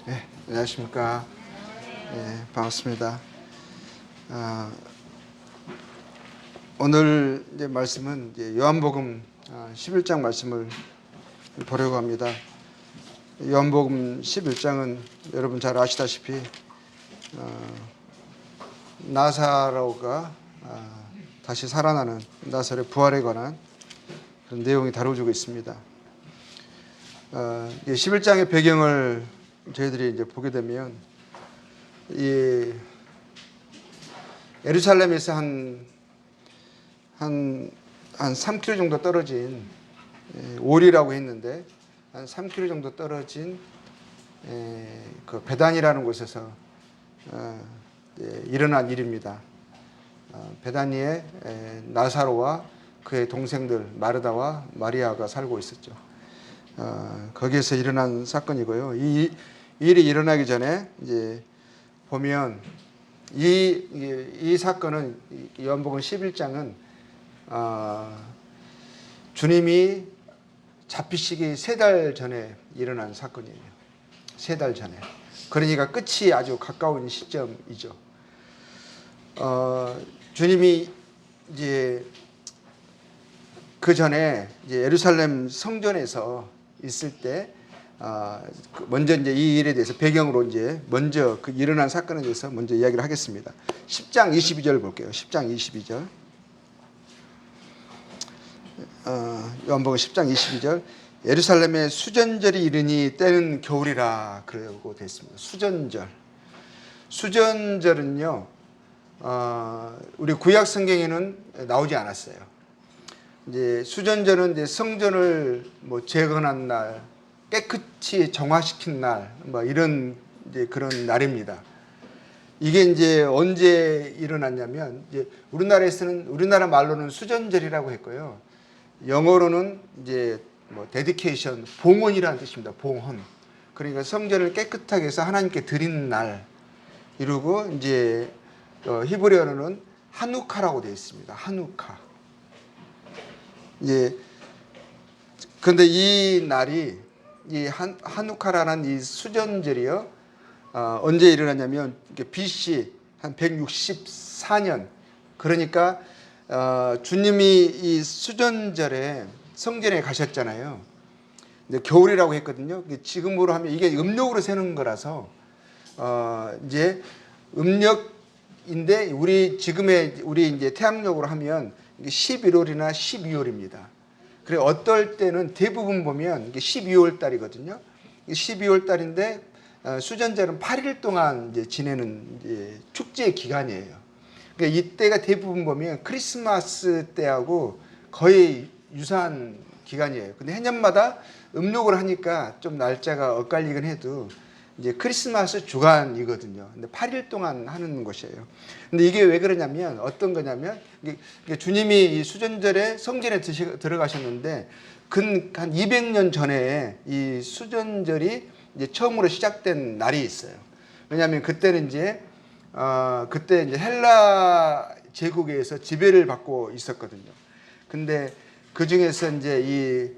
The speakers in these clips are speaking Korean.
네, 안녕하십니까. 네, 반갑습니다. 오늘 이제 말씀은 이제 요한복음 11장 말씀을 보려고 합니다. 요한복음 11장은 여러분 잘 아시다시피 나사로가 다시 살아나는 나사로의 부활에 관한 그런 내용이 다뤄지고 있습니다. 11장의 배경을 저희들이 이제 보게 되면 이 예루살렘에서 한 3km 정도 떨어진 올이라고 했는데 한 3km 정도 떨어진 그 베단이라는 곳에서 일어난 일입니다. 베다니에 나사로와 그의 동생들 마르다와 마리아가 살고 있었죠. 거기에서 일어난 사건이고요. 이 일이 일어나기 전에 이제 보면 이 사건은 요한복음 11장은 주님이 잡히시기 3달 전에 일어난 사건이에요. 3달 전에. 그러니까 끝이 아주 가까운 시점이죠. 주님이 이제 그 전에 이제 예루살렘 성전에서 있을 때 먼저 이제 이 일에 대해서 배경으로 이제 먼저 그 일어난 사건에 대해서 먼저 이야기를 하겠습니다. 10장 22절 볼게요. 10장 22절. 요한복음 10장 22절. 예루살렘에 수전절이 이르니 때는 겨울이라 그러고 되어 있습니다. 수전절. 수전절은요, 우리 구약 성경에는 나오지 않았어요. 이제 수전절은 이제 성전을 뭐 재건한 날, 깨끗이 정화시킨 날, 뭐 이런 이제 그런 날입니다. 이게 이제 언제 일어났냐면 이제 우리나라 말로는 수전절이라고 했고요. 영어로는 이제 뭐 데디케이션, 봉헌이라는 뜻입니다. 봉헌. 그러니까 성전을 깨끗하게 해서 하나님께 드리는 날. 이러고 이제 히브리어로는 하누카라고 되어 있습니다. 하누카. 이제 근데 이 날이 이 하누카라는 이 수전절이요, 언제 일어났냐면 BC 한 164년. 그러니까 주님이 이 수전절에 성전에 가셨잖아요. 근데 겨울이라고 했거든요. 지금으로 하면 이게 음력으로 세는 거라서 이제 음력인데 우리 이제 태양력으로 하면 11월이나 12월입니다. 그래 어떨 때는 대부분 보면 이게 12월 달이거든요. 12월 달인데 수전절은 8일 동안 이제 지내는 이제 축제 기간이에요. 그러니까 이때가 대부분 보면 크리스마스 때하고 거의 유사한 기간이에요. 근데 해년마다 음력을 하니까 좀 날짜가 엇갈리긴 해도 이제 크리스마스 주간이거든요. 근데 8일 동안 하는 것이에요. 근데 이게 왜 그러냐면 어떤 거냐면 주님이 이 수전절에 성전에 들어가셨는데 한 200년 전에 이 수전절이 이제 처음으로 시작된 날이 있어요. 왜냐하면 그때는 그때 이제 헬라 제국에서 지배를 받고 있었거든요. 근데 그 중에서 이제 이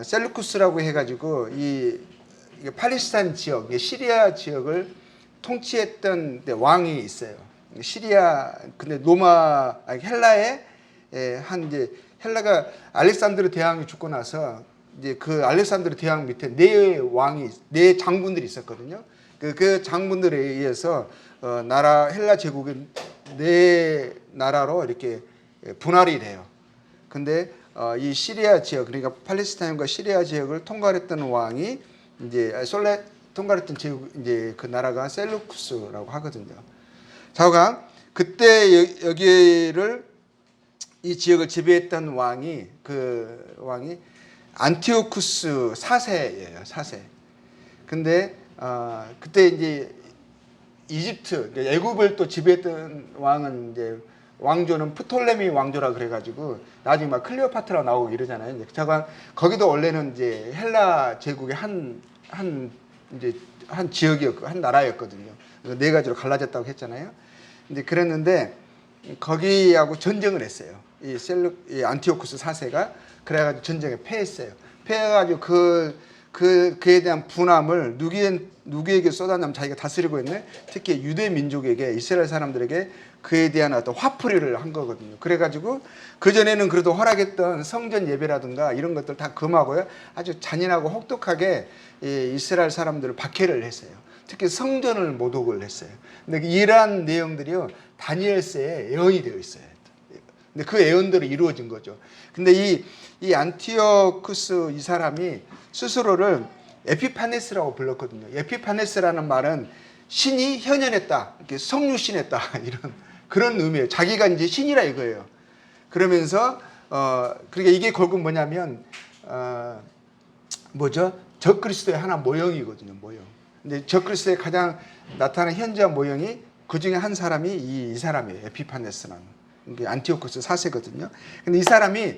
셀루쿠스라고 해가지고 이게 팔레스타인 지역, 시리아 지역을 통치했던 왕이 있어요. 근데 헬라에 이제 헬라가 알렉산드르 대왕이 죽고 나서 이제 그 알렉산드르 대왕 밑에 네 장군들이 있었거든요. 그 장군들에 의해서 헬라 제국이 네 나라로 이렇게 분할이 돼요. 근데 이 시리아 지역, 그러니까 팔레스타인과 시리아 지역을 통괄했던 왕이 통괄했던 제국, 이제 그 나라가 셀루쿠스라고 하거든요. 자오강 그때 이 지역을 지배했던 그 왕이 안티오쿠스 4세예요. 4세. 근데 그때 이제 이집트, 애굽을 또 지배했던 왕은 이제 왕조는 프톨레미 왕조라 그래가지고 나중에 막 클레오파트라 나오고 이러잖아요. 자오강 거기도 원래는 이제 헬라 제국의 한 지역이었고 한 나라였거든요. 네 가지로 갈라졌다고 했잖아요. 근데 그랬는데 거기하고 전쟁을 했어요. 이 안티오쿠스 4세가 그래가지고 전쟁에 패했어요. 패해가지고 그에 대한 분함을 누구에게 쏟아내면 자기가 다스리고 있는 특히 유대 민족에게 이스라엘 사람들에게 그에 대한 어떤 화풀이를 한 거거든요. 그래가지고 그전에는 그래도 허락했던 성전 예배라든가 이런 것들 다 금하고요. 아주 잔인하고 혹독하게 이스라엘 사람들을 박해를 했어요. 특히 성전을 모독을 했어요. 근데 이러한 내용들이요. 다니엘서에 예언이 되어 있어요. 근데 그 예언대로 이루어진 거죠. 근데 이 안티오쿠스 이 사람이 스스로를 에피파네스라고 불렀거든요. 에피파네스라는 말은 신이 현현했다, 이렇게 성육신했다 이런 그런 의미예요. 자기가 이제 신이라 이거예요. 그러면서 그러니까 이게 결국 뭐냐면 뭐죠? 적그리스도의 하나 모형이거든요. 모형. 근데 적그리스도의 가장 나타나는 현저한 모형이 그 중에 한 사람이 이 사람이에요. 에피파네스라는 이게 안티오쿠스 4세거든요. 근데 이 사람이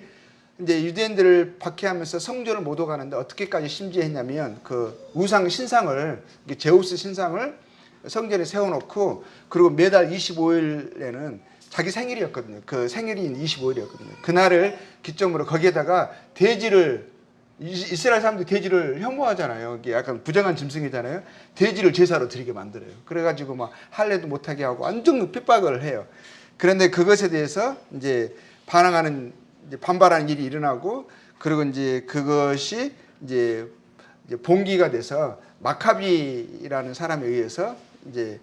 이제 유대인들을 박해하면서 성전을 모독하는데 어떻게까지 심지했냐면 그 우상 신상을 제우스 신상을 성전에 세워놓고 그리고 매달 25일에는 자기 생일이었거든요. 그 생일인 25일이었거든요. 그날을 기점으로 거기에다가 돼지를 이스라엘 사람들이 돼지를 혐오하잖아요. 이게 약간 부정한 짐승이잖아요. 돼지를 제사로 드리게 만들어요. 그래가지고 막 할례도 못하게 하고 완전 핍박을 해요. 그런데 그것에 대해서 이제 반발하는 일이 일어나고 그리고 이제 그것이 이제 봉기가 돼서 마카비라는 사람에 의해서 이제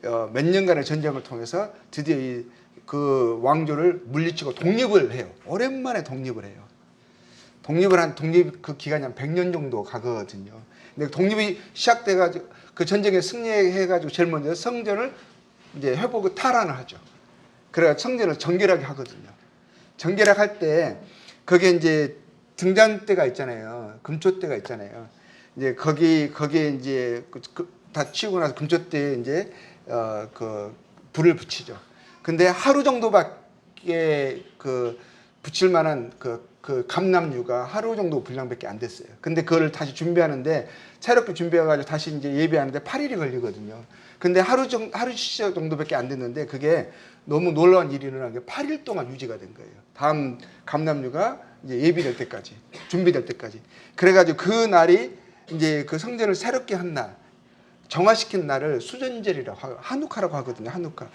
몇 년간의 전쟁을 통해서 드디어 그 왕조를 물리치고 독립을 해요. 오랜만에 독립을 해요. 독립 그 기간이 한 100년 정도 가거든요. 근데 독립이 시작돼가지고 그 전쟁에 승리해가지고 제일 먼저 성전을 이제 회복을 탈환을 하죠. 그래가 성전을 정결하게 하거든요. 정결하게 할 때 거기에 이제 등잔대가 있잖아요. 금초대가 있잖아요. 이제 거기에 이제 다 치우고 나서 금초대에 이제 그 불을 붙이죠. 근데 하루 정도밖에 그 붙일 만한 그 감람유가 하루 정도 분량밖에 안 됐어요. 근데 그거를 다시 준비하는데 새롭게 준비해가지고 다시 이제 예배하는데 8일이 걸리거든요. 근데 하루 정도밖에 안 됐는데 그게 너무 놀라운 일이 일어난 게 8일 동안 유지가 된 거예요. 다음 감람유가 이제 예비될 때까지, 준비될 때까지. 그래가지고 그 날이 이제 그 성전을 새롭게 한 날, 정화시킨 날을 수전절이라고 하고 한우카라고 하거든요. 한우카.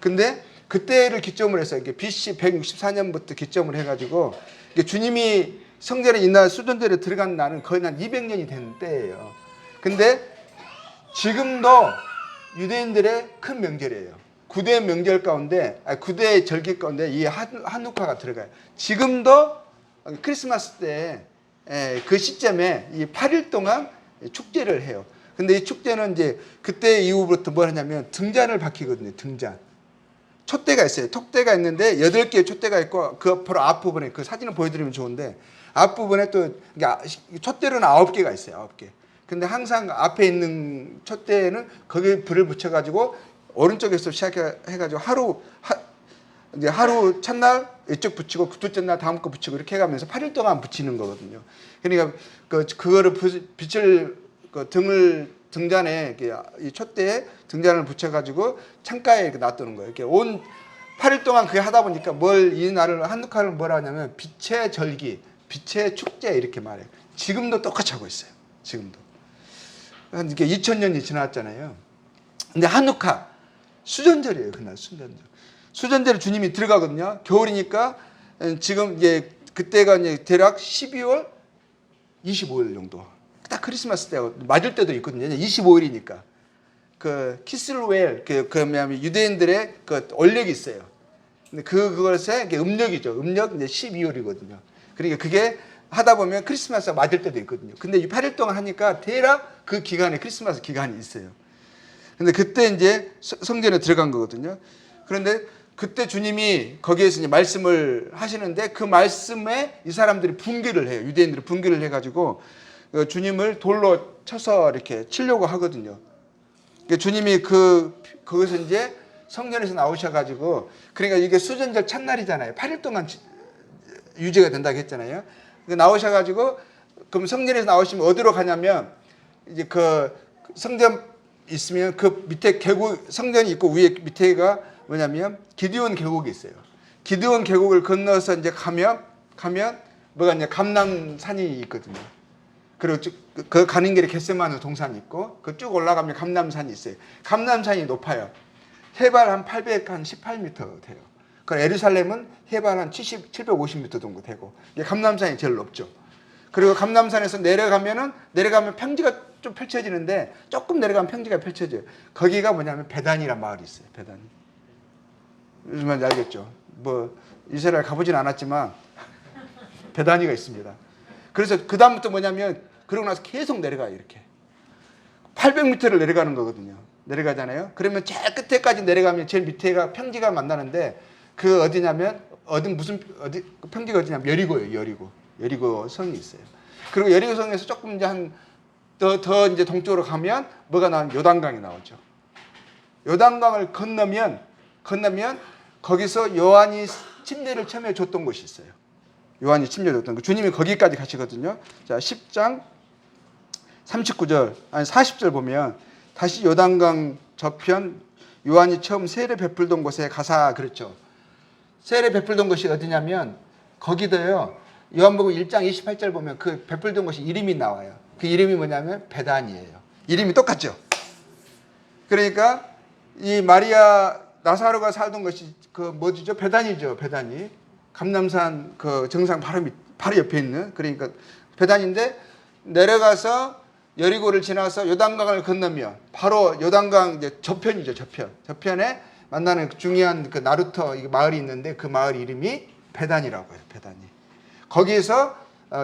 근데 그때를 기점으로 해서 이게 BC 164년부터 기점을 해가지고 주님이 성전에 이날 수전절에 들어간 날은 거의 한 200년이 된 때예요. 근데 지금도 유대인들의 큰 명절이에요. 9대 명절 가운데, 9대 절기 가운데 이 한우카가 들어가요. 지금도 크리스마스 때 그 시점에 이 8일 동안 축제를 해요. 근데 이 축제는 이제 그때 이후부터 뭘 하냐면 등잔을 밝히거든요. 등잔. 촛대가 있어요. 촛대가 있는데 8개의 촛대가 있고 그 바로 앞부분에 그 사진을 보여드리면 좋은데 앞부분에 또 촛대로는 9개가 있어요. 9개. 근데 항상 앞에 있는 촛대에는 거기에 불을 붙여가지고 오른쪽에서 시작해가지고 하루 첫날 이쪽 붙이고 둘째 날 다음 거 붙이고 이렇게 해가면서 8일 동안 붙이는 거거든요. 그러니까 그거를 빛을 등잔에 이 촛대에 등잔을 붙여가지고 창가에 이렇게 놔두는 거예요. 이렇게 온 8일 동안 그게 하다 보니까 이 날을 한누카를 뭐라 하냐면 빛의 절기, 빛의 축제 이렇게 말해요. 지금도 똑같이 하고 있어요. 지금도. 이게 2000년이 지났잖아요. 근데 한누카 수전절이에요. 그날 수전절. 수전절에 주님이 들어가거든요. 겨울이니까 지금 이제 그때가 이제 대략 12월 25일 정도. 딱 크리스마스 때 맞을 때도 있거든요. 25일이니까. 그 키슬웰 그 유대인들의 그 원력이 있어요. 근데 그것에 음력이죠. 음력 이제 12월이거든요. 그러니까 그게 하다 보면 크리스마스가 맞을 때도 있거든요. 근데 8일 동안 하니까 대략 그 기간에 크리스마스 기간이 있어요. 근데 그때 이제 성전에 들어간 거거든요. 그런데 그때 주님이 거기에서 이제 말씀을 하시는데 그 말씀에 이 사람들이 분개를 해요. 유대인들이 분개를 해가지고 주님을 돌로 쳐서 이렇게 치려고 하거든요. 그러니까 주님이 거기서 이제 성전에서 나오셔가지고 그러니까 이게 수전절 첫날이잖아요. 8일 동안 유지가 된다고 했잖아요. 나오셔가지고 그럼 성전에서 나오시면 어디로 가냐면 이제 그 성전 있으면 그 밑에 계곡 성전이 있고 위에 밑에가 뭐냐면 기드온 계곡이 있어요. 기드온 계곡을 건너서 이제 가면 뭐가 이제 감람산이 있거든요. 그리고 그 가는 길에 겟세마네 동산이 있고 그 쭉 올라가면 감람산이 있어요. 감람산이 높아요. 해발 한 818m 돼요. 그 예루살렘은 해발 한 750m 정도 되고 이게 감람산이 제일 높죠. 그리고 감람산에서 내려가면 평지가 좀 펼쳐지는데 조금 내려가면 평지가 펼쳐져요. 거기가 뭐냐면 베단이란 마을이 있어요. 베단이. 무슨 말인지 알겠죠? 뭐 이스라엘 가보진 않았지만 베단이가 있습니다. 그래서 그 다음부터 뭐냐면 그러고 나서 계속 내려가요. 이렇게 800m를 내려가는 거거든요. 내려가잖아요. 그러면 제일 끝에까지 내려가면 제일 밑에가 평지가 만나는데 그 어디냐면 어디 평지가 어디냐면 여리고예요. 여리고 성이 있어요. 그리고 여리고 성에서 조금 이제 더 이제 동쪽으로 가면 뭐가 나오면 요단강이 나오죠. 요단강을 건너면 거기서 요한이 침례를 처음에 줬던 곳이 있어요. 요한이 침례 줬던 거. 주님이 거기까지 가시거든요. 자, 10장 39절 아니 40절 보면 다시 요단강 저편 요한이 처음 세례 베풀던 곳에 가사 그랬죠. 세례 베풀던 곳이 어디냐면 거기도요. 요한복음 1장 28절 보면 그 베풀던 곳이 이름이 나와요. 그 이름이 뭐냐면 베단이에요. 이름이 똑같죠. 그러니까 이 마리아 나사로가 살던 것이 그 뭐죠? 베단이죠. 베단이. 감람산 그 정상 바로 옆에 있는 그러니까 베단인데 내려가서 여리고를 지나서 요단강을 건너면 바로 요단강 이제 저편이죠. 저편에 만나는 중요한 그 나루터 마을이 있는데 그 마을 이름이 베단이라고 해요. 베단이. 거기에서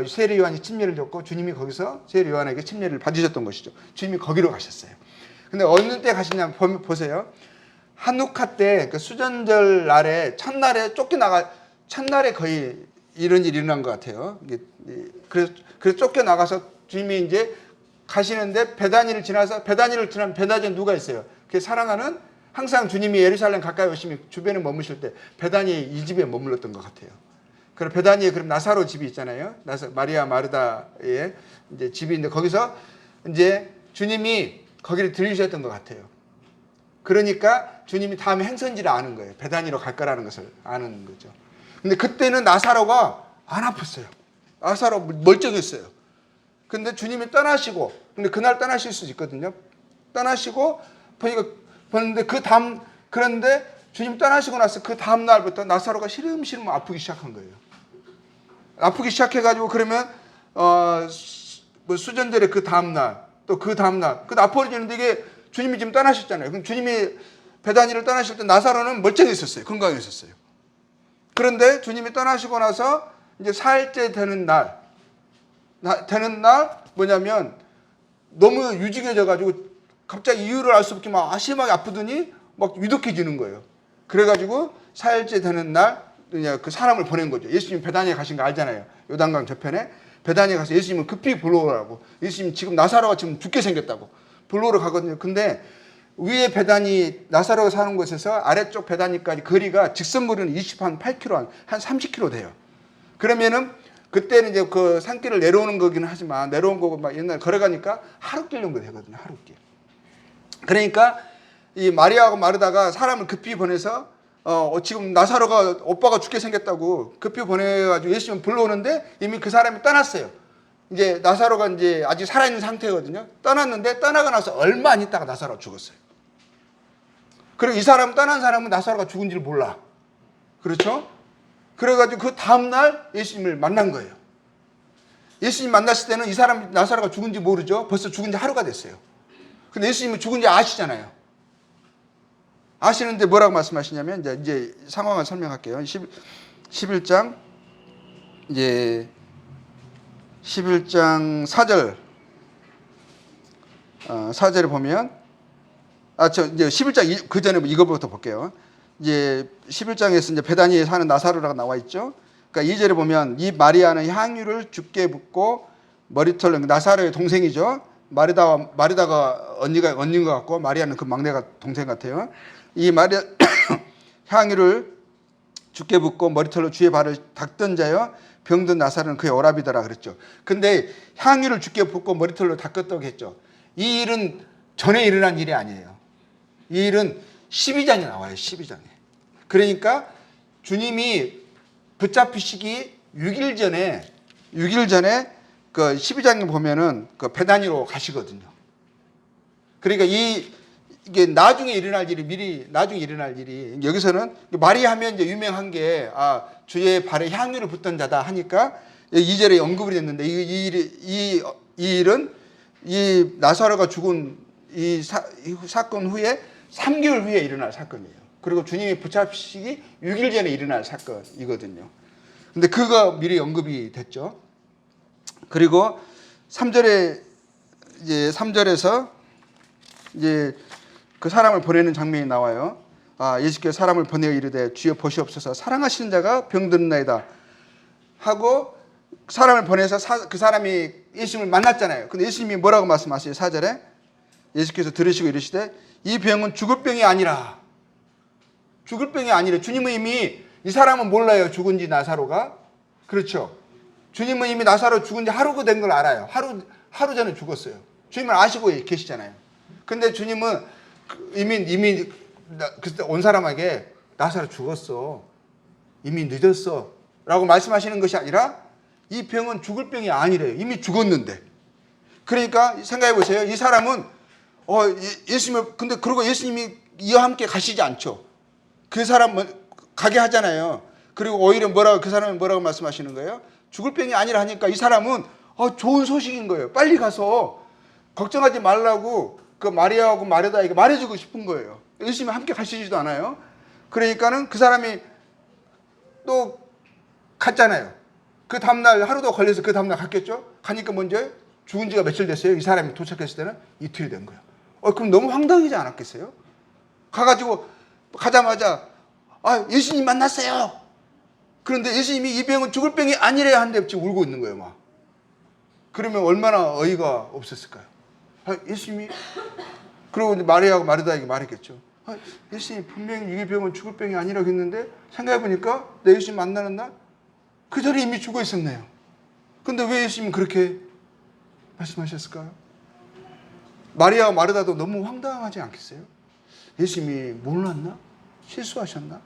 세례 요한이 침례를 줬고 주님이 거기서 세례 요한에게 침례를 받으셨던 것이죠. 주님이 거기로 가셨어요. 근데 어느 때 가시냐면 보세요. 한누카 때 그 수전절 날에 첫날에 거의 이런 일이 일어난 것 같아요. 그래서 쫓겨나가서 주님이 이제 가시는데 베다니를 지나면 베다니에 누가 있어요? 그 사랑하는 항상 주님이 예루살렘 가까이 오시면 주변에 머무실 때 베다니 이 집에 머물렀던 것 같아요. 그럼 베다니에 그럼 나사로 집이 있잖아요. 마리아 마르다의 이제 집이 있는데 거기서 이제 주님이 거기를 들리셨던 것 같아요. 그러니까 주님이 다음에 행선지를 아는 거예요. 베다니로 갈 거라는 것을 아는 거죠. 근데 그때는 나사로가 안 아팠어요. 나사로 멀쩡했어요. 근데 주님이 떠나시고, 근데 그날 떠나실 수 있거든요. 떠나시고, 보는데 그런데 주님 떠나시고 나서 그 다음 날부터 나사로가 시름시름 아프기 시작한 거예요. 아프기 시작해가지고 그러면, 뭐 수전절에 그 다음날, 또 그 다음날, 그 아파지는데 이게 주님이 지금 떠나셨잖아요. 그럼 주님이 베다니를 떠나실 때 나사로는 멀쩡했었어요. 건강했었어요. 그런데 주님이 떠나시고 나서 이제 4일째 되는 날 뭐냐면 너무 유증해져가지고 갑자기 이유를 알 수 없게 막 심하게 아프더니 막 유독해지는 거예요. 그래가지고 4일째 되는 날 그 사람을 보낸 거죠. 예수님 베다니에 가신 거 알잖아요. 요단강 저편에 베다니에 가서 예수님을 급히 불러오라고. 예수님 지금 나사로가 지금 죽게 생겼다고 불러오러 가거든요. 근데 위에 베다니 나사로가 사는 곳에서 아래쪽 베다니까지 거리가 직선거리는 28km 한 30km 돼요. 그러면은 그때는 이제 그 산길을 내려오는 거기는 하지만 내려온 거고 막 옛날 걸어가니까 하루길 정도 되거든요. 하루길. 그러니까 이 마리아하고 마르다가 사람을 급히 보내서 지금 나사로가 오빠가 죽게 생겼다고 급히 보내가지고 예수님 불러오는데 이미 그 사람이 떠났어요. 이제 나사로가 이제 아직 살아있는 상태거든요. 떠났는데 떠나고 나서 얼마 안 있다가 나사로가 죽었어요. 그리고 이 사람 떠난 사람은 나사로가 죽은지를 몰라. 그렇죠? 그래가지고 그 다음날 예수님을 만난 거예요. 예수님 만났을 때는 이 사람 나사로가 죽은지 모르죠. 벌써 죽은 지 하루가 됐어요. 근데 예수님은 죽은지 아시잖아요. 아시는데 뭐라고 말씀하시냐면 이제 상황을 설명할게요. 11장 이제 11장 4절 4절에 보면 이제 11장 그 전에 이거부터 볼게요. 이제 11장에서 이제 베다니에 사는 나사로라고 나와 있죠. 그러니까 2절에 보면 이 마리아는 향유를 주께 붓고 머리털로 나사로의 동생이죠. 마리다가 언니인 것 같고 마리아는 그 막내가 동생 같아요. 이 마리아 향유를 주께 붓고 머리털로 주의 발을 닦던 자여 병든 나사로는 그의 오라비더라 그랬죠. 근데 향유를 주께 붓고 머리털로 닦았다고 했죠. 이 일은 전에 일어난 일이 아니에요. 이 일은 12장에 나와요. 12장에. 그러니까 주님이 붙잡히시기 6일 전에 그 12장에 보면은 그 베다니로 가시거든요. 그러니까 이게 나중에 일어날 일이 나중에 일어날 일이 여기서는 마리아 하면 이제 유명한 게 주의 발에 향유를 붓던 자다 하니까 2절에 언급이 됐는데 이 일은 이 나사로가 죽은 이 사건 후에 3개월 후에 일어날 사건이에요. 그리고 주님의 부활식이 6일 전에 일어날 사건이거든요. 근데 그거 미리 언급이 됐죠. 그리고 3절에 이제 3절에서 이제 그 사람을 보내는 장면이 나와요. 예수께서 사람을 보내어 이르되 주여 보시옵소서 사랑하시는 자가 병드는나이다 하고 사람을 보내서 그 사람이 예수님을 만났잖아요. 근데 예수님이 뭐라고 말씀하세요? 4절에 예수께서 들으시고 이르시되 이 병은 죽을 병이 아니라 죽을 병이 아니라 주님은 이미 이 사람은 몰라요. 죽은지 나사로가. 그렇죠. 주님은 이미 나사로 죽은지 하루가 된 걸 알아요. 하루 전에 죽었어요. 주님은 아시고 계시잖아요. 근데 주님은 이미 그때 온 사람에게 나사로 죽었어. 이미 늦었어. 라고 말씀하시는 것이 아니라 이 병은 죽을 병이 아니래요. 이미 죽었는데. 그러니까 생각해 보세요. 이 사람은 예수님을 근데 그리고 예수님이 이와 함께 가시지 않죠. 그 사람 가게 하잖아요. 그리고 오히려 그 사람은 뭐라고 말씀하시는 거예요? 죽을 병이 아니라 하니까 이 사람은 좋은 소식인 거예요. 빨리 가서 걱정하지 말라고 그 마리아하고 마르다에게 말해주고 싶은 거예요. 예수님이 함께 가시지도 않아요. 그러니까는 그 사람이 또 갔잖아요. 그 다음날 하루도 걸려서 그 다음날 갔겠죠. 가니까 먼저 죽은 지가 며칠 됐어요. 이 사람이 도착했을 때는 이틀이 된 거예요. 그럼 너무 황당하지 않았겠어요? 가가지고 가자마자 예수님 만났어요. 그런데 예수님이 이 병은 죽을 병이 아니래야 하는데 지금 울고 있는 거예요. 막. 그러면 얼마나 어이가 없었을까요? 예수님이 그리고 마리아하고 마르다에게 말했겠죠. 예수님 분명히 이 병은 죽을 병이 아니라고 했는데 생각해보니까 내 예수님 만나는 날 그 자리에 이미 죽어 있었네요. 근데 왜 예수님은 그렇게 말씀하셨을까요? 마리아와 마르다도 너무 황당하지 않겠어요? 예수님이 몰랐나? 실수하셨나?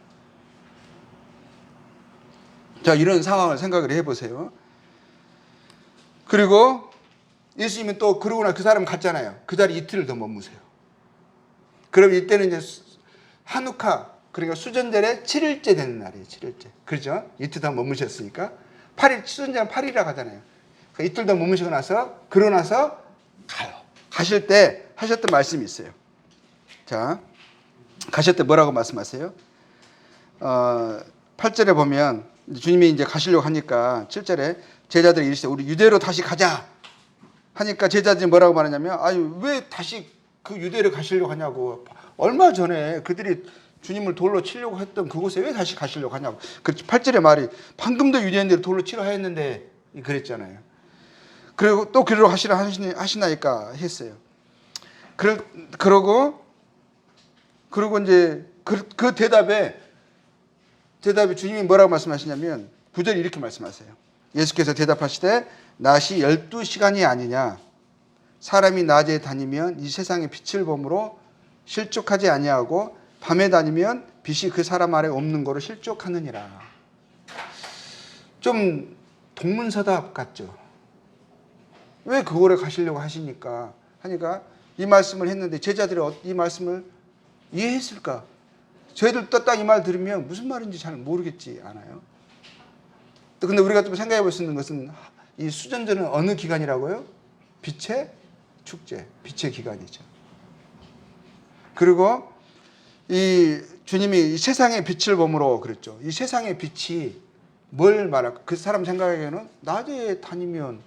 자, 이런 상황을 생각을 해보세요. 그리고 예수님은 또 그러고 그 사람 갔잖아요. 그 자리 이틀을 더 머무세요. 그럼 이때는 이제 한우카, 그러니까 수전절에 7일째 되는 날이에요. 7일째. 그렇죠? 이틀 더 머무셨으니까. 8일, 수전절은 8일이라고 하잖아요. 그러니까 이틀 더 머무시고 그러고 나서 가요. 가실 때 하셨던 말씀이 있어요. 자, 가실 때 뭐라고 말씀하세요? 8절에 보면 주님이 이제 가시려고 하니까 7절에 제자들이 이르시되 우리 유대로 다시 가자 하니까 제자들이 뭐라고 말하냐면 왜 다시 그 유대로 가시려고 하냐고. 얼마 전에 그들이 주님을 돌로 치려고 했던 그곳에 왜 다시 가시려고 하냐고. 그렇죠. 8절의 말이 방금도 유대인들이 돌로 치려 했는데 그랬잖아요. 그리고 또 그리로 하시나이까 했어요. 그러고 이제 그 대답에 주님이 뭐라고 말씀하시냐면 9절에 이렇게 말씀하세요. 예수께서 대답하시되 낮이 12시간이 아니냐. 사람이 낮에 다니면 이 세상의 빛을 보므로 실족하지 아니하고 밤에 다니면 빛이 그 사람 아래 없는 거로 실족하느니라. 좀 동문서답 같죠. 왜 그거를 가시려고 하시니까 이 말씀을 했는데 제자들이 이 말씀을 이해했을까? 저희들도 딱 이 말 들으면 무슨 말인지 잘 모르겠지 않아요? 근데 우리가 좀 생각해 볼 수 있는 것은 이 수전절은 어느 기간이라고요? 빛의 축제, 빛의 기간이죠. 그리고 이 주님이 이 세상의 빛을 보므로 그랬죠. 이 세상의 빛이 뭘 말할까? 그 사람 생각에는 낮에 다니면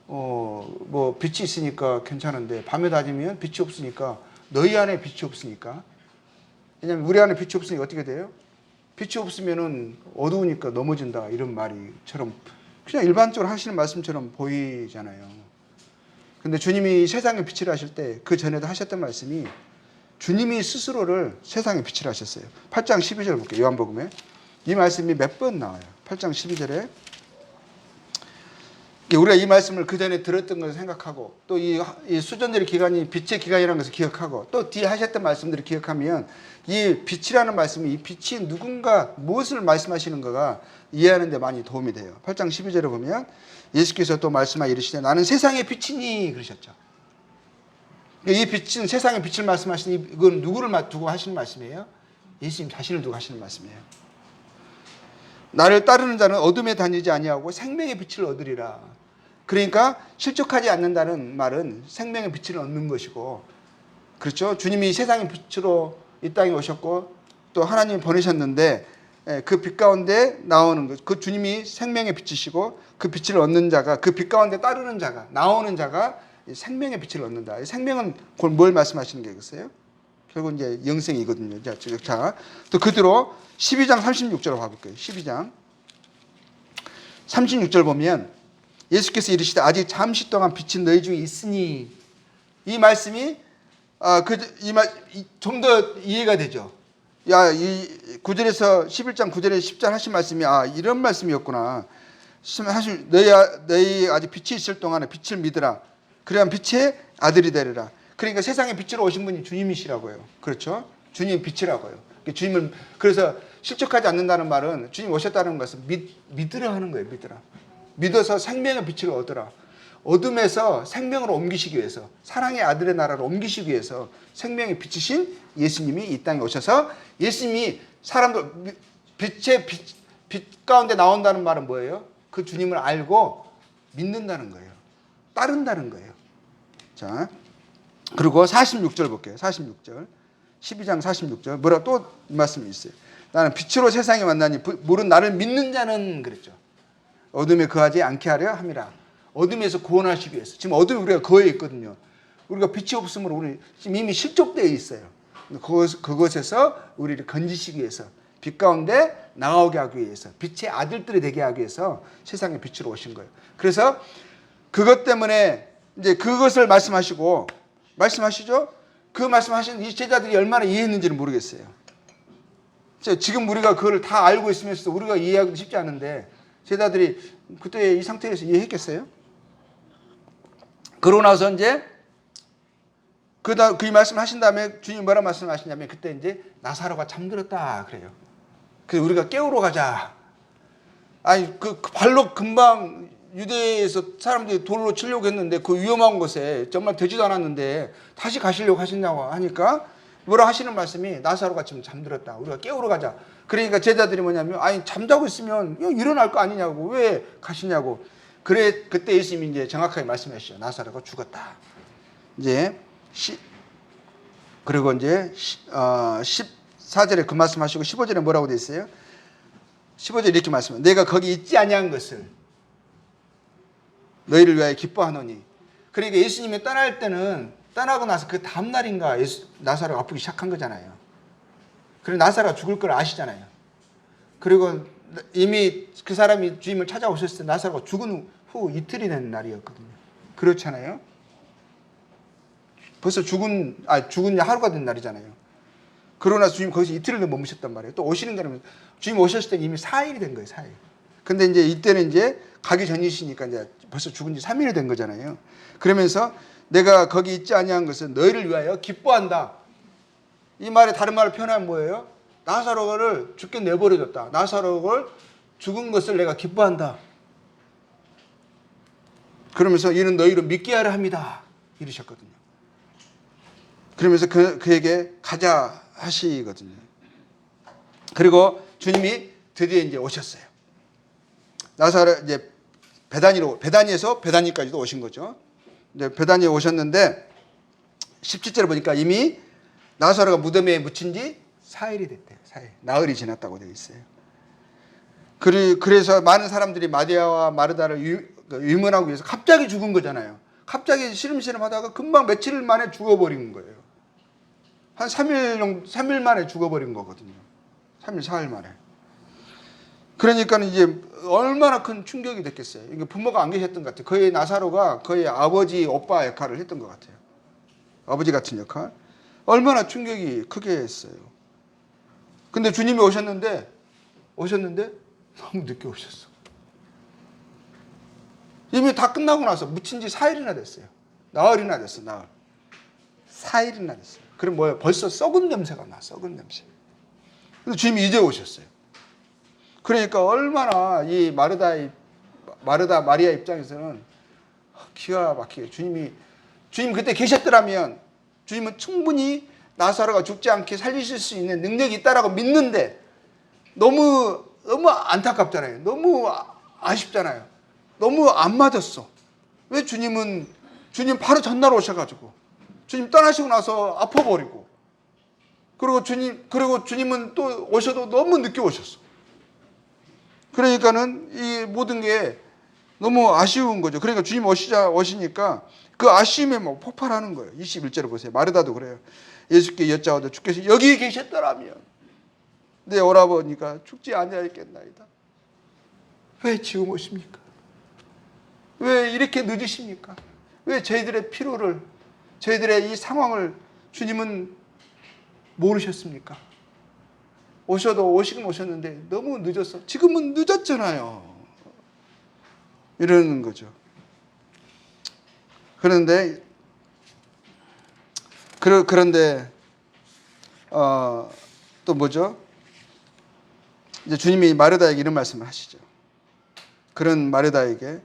뭐 빛이 있으니까 괜찮은데 밤에 다니면 빛이 없으니까 너희 안에 빛이 없으니까. 왜냐면 우리 안에 빛이 없으니까 어떻게 돼요? 빛이 없으면은 어두우니까 넘어진다 이런 말이처럼 그냥 일반적으로 하시는 말씀처럼 보이잖아요. 근데 주님이 세상의 빛을 하실 때 그 전에도 하셨던 말씀이 주님이 스스로를 세상의 빛을 하셨어요. 8장 12절 볼게요. 요한복음에 이 말씀이 몇 번 나와요. 8장 12절에 우리가 이 말씀을 그 전에 들었던 것을 생각하고 또 이 수전절의 기간이 빛의 기간이라는 것을 기억하고 또 뒤에 하셨던 말씀들을 기억하면 이 빛이라는 말씀이 이 빛이 누군가 무엇을 말씀하시는 거가 이해하는 데 많이 도움이 돼요. 8장 12절에 보면 예수께서 또 말씀하여 이르시되 나는 세상의 빛이니 그러셨죠. 이 빛은 세상의 빛을 말씀하시니 이건 누구를 두고 하시는 말씀이에요? 예수님 자신을 두고 하시는 말씀이에요. 나를 따르는 자는 어둠에 다니지 아니하고 생명의 빛을 얻으리라. 그러니까 실족하지 않는다는 말은 생명의 빛을 얻는 것이고, 그렇죠? 주님이 세상의 빛으로 이 땅에 오셨고 또 하나님이 보내셨는데 그 빛 가운데 나오는 것, 그 주님이 생명의 빛이시고 그 빛을 얻는 자가, 그 빛 가운데 따르는 자가, 나오는 자가 생명의 빛을 얻는다. 생명은 뭘 말씀하시는 게겠어요? 결국 이제 영생이거든요. 자, 또 그대로 12장 36절을 봐볼게요. 12장 36절 보면 예수께서 이르시되 아직 잠시 동안 빛은 너희 중에 있으니, 이 말씀이 좀 더 이해가 되죠. 야, 이 9절에서 11장 9절에 10절 하신 말씀이 이런 말씀이었구나. 사실 너희 아직 빛이 있을 동안에 빛을 믿으라. 그래야 빛의 아들이 되리라. 그러니까 세상에 빛으로 오신 분이 주님이시라고요. 그렇죠? 주님 빛이라고요. 주님을, 그래서 실족하지 않는다는 말은 주님 오셨다는 것은 믿으라 하는 거예요. 믿으라. 믿어서 생명의 빛을 얻으라. 어둠에서 생명으로 옮기시기 위해서, 사랑의 아들의 나라로 옮기시기 위해서 생명의 빛이신 예수님이 이 땅에 오셔서, 예수님이 사람들 빛 가운데 나온다는 말은 뭐예요? 그 주님을 알고 믿는다는 거예요. 따른다는 거예요. 자, 그리고 46절 볼게요. 46절. 12장 46절. 뭐라 또 말씀이 있어요. 나는 빛으로 세상에 왔나니 물은 나를 믿는 자는 그랬죠. 어둠에 거하지 않게 하려 함이라. 어둠에서 구원하시기 위해서. 지금 어둠에 우리가 거해 있거든요. 우리가 빛이 없으므로 우리 지금 이미 실족되어 있어요. 그것에서 우리를 건지시기 위해서, 빛 가운데 나오게 하기 위해서, 빛의 아들들이 되게 하기 위해서 세상에 빛으로 오신 거예요. 그래서 그것 때문에 이제 그것을 말씀하시죠. 그 말씀하신 이 제자들이 얼마나 이해했는지는 모르겠어요. 지금 우리가 그걸 다 알고 있으면서도 우리가 이해하기 쉽지 않은데 제자들이 그때 이 상태에서 이해했겠어요? 그러고 나서 이제 그 말씀 하신 다음에 주님 뭐라 말씀하시냐면 그때 이제 나사로가 잠들었다 그래요. 그래서 우리가 깨우러 가자. 아니 그 발로 금방 유대에서 사람들이 돌로 치려고 했는데 그 위험한 곳에 정말 되지도 않았는데 다시 가시려고 하시냐고 하니까 뭐라 하시는 말씀이 나사로가 지금 잠들었다. 우리가 깨우러 가자. 그러니까 제자들이 뭐냐면 아니 잠자고 있으면 일어날 거 아니냐고 왜 가시냐고. 그때 예수님이 이제 정확하게 말씀하시죠. 나사로가 죽었다. 이제 그리고 이제 14절에 그 말씀하시고 15절에 뭐라고 돼 있어요? 15절에 이렇게 말씀해요. 내가 거기 있지 아니한 것을 너희를 위하여 기뻐하노니. 그러니까 예수님이 떠날 때는 떠나고 나서 그 다음날인가 나사로가 아프기 시작한 거잖아요. 그리고 나사로가 죽을 걸 아시잖아요. 그리고 이미 그 사람이 주님을 찾아오셨을 때 나사로가 죽은 후 이틀이 된 날이었거든요. 그렇잖아요. 벌써 죽은 지 하루가 된 날이잖아요. 그러나 주님 거기서 이틀을 머무셨단 말이에요. 또 오시는 날은 주님 오셨을 때 이미 4일이 된 거예요. 4일. 근데 이제 이때는 이제 가기 전이시니까 이제 벌써 죽은 지 3일이 된 거잖아요. 그러면서 내가 거기 있지 아니한 것은 너희를 위하여 기뻐한다. 이 말에 다른 말을 표현하면 뭐예요? 나사로를 죽게 내버려뒀다. 나사로를 죽은 것을 내가 기뻐한다. 그러면서 이는 너희를 믿게 하려 합니다. 이러셨거든요. 그러면서 그에게 가자 하시거든요. 그리고 주님이 드디어 이제 오셨어요. 나사로 이제 베다니에서 베다니까지도 오신 거죠. 이제 베다니에 오셨는데 17절에 보니까 이미 나사로가 무덤에 묻힌 지 4일이 됐대요. 4일. 나흘이 지났다고 되어 있어요. 그래서 많은 사람들이 마리아와 마르다를 위문하기 위해서 갑자기 죽은 거잖아요. 갑자기 시름시름 하다가 금방 며칠 만에 죽어버린 거예요. 한 3일 만에 죽어버린 거거든요. 3일, 4일 만에. 그러니까 이제 얼마나 큰 충격이 됐겠어요. 이게 부모가 안 계셨던 것 같아요. 거의 나사로가 거의 아버지, 오빠 역할을 했던 것 같아요. 아버지 같은 역할. 얼마나 충격이 크게 했어요. 근데 주님이 오셨는데 너무 늦게 오셨어. 이미 다 끝나고 나서 묻힌 지 4일이나 됐어요. 나흘이나 됐어, 나흘. 4일이나 됐어요. 그럼 뭐예요? 벌써 썩은 냄새가 나, 썩은 냄새. 근데 주님이 이제 오셨어요. 그러니까 얼마나 이 마르다 마리아 입장에서는 기가 막히게 주님 그때 계셨더라면 주님은 충분히 나사로가 죽지 않게 살리실 수 있는 능력이 있다라고 믿는데 너무 안타깝잖아요. 너무 아쉽잖아요. 너무 안 맞았어. 왜 주님 바로 전날 오셔가지고 주님 떠나시고 나서 아파버리고 그리고 주님은 또 오셔도 너무 늦게 오셨어. 그러니까는 이 모든 게 너무 아쉬운 거죠. 그러니까 주님 오시니까 그 아쉬움에 막 폭발하는 거예요. 21절에 보세요. 마르다도 그래요. 예수께 여짜오되 주께서 여기 계셨더라면 내 오라버니가 죽지 아니하였겠나이다. 왜 지금 오십니까? 왜 이렇게 늦으십니까? 왜 저희들의 피로를, 저희들의 이 상황을 주님은 모르셨습니까? 오시긴 오셨는데 너무 늦었어. 지금은 늦었잖아요. 이러는 거죠. 그런데 또 뭐죠? 이제 주님이 마르다에게 이런 말씀을 하시죠. 그런 마르다에게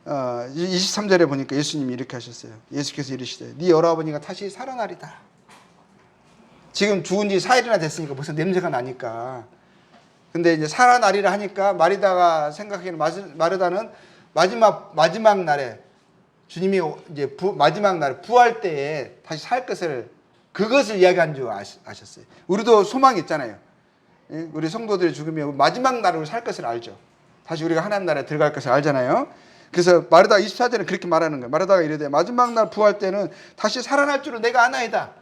23절에 보니까 예수님이 이렇게 하셨어요. 예수께서 이르시되 네 오라버니가 다시 살아나리다. 지금 죽은 지 4일이나 됐으니까 벌써 냄새가 나니까. 근데 이제 살아나리라 하니까 마르다가 생각하기에는 마르다는 마지막 날에 주님이 이제 마지막 날 부활 때에 다시 살 것을 그것을 이야기한 줄 아셨어요. 우리도 소망이 있잖아요. 우리 성도들이 죽으면 마지막 날로 살 것을 알죠. 다시 우리가 하나님 나라에 들어갈 것을 알잖아요. 그래서 마르다가 24절에 그렇게 말하는 거예요. 마르다가 이르되 마지막 날 부활 때는 다시 살아날 줄은 내가 아나이다.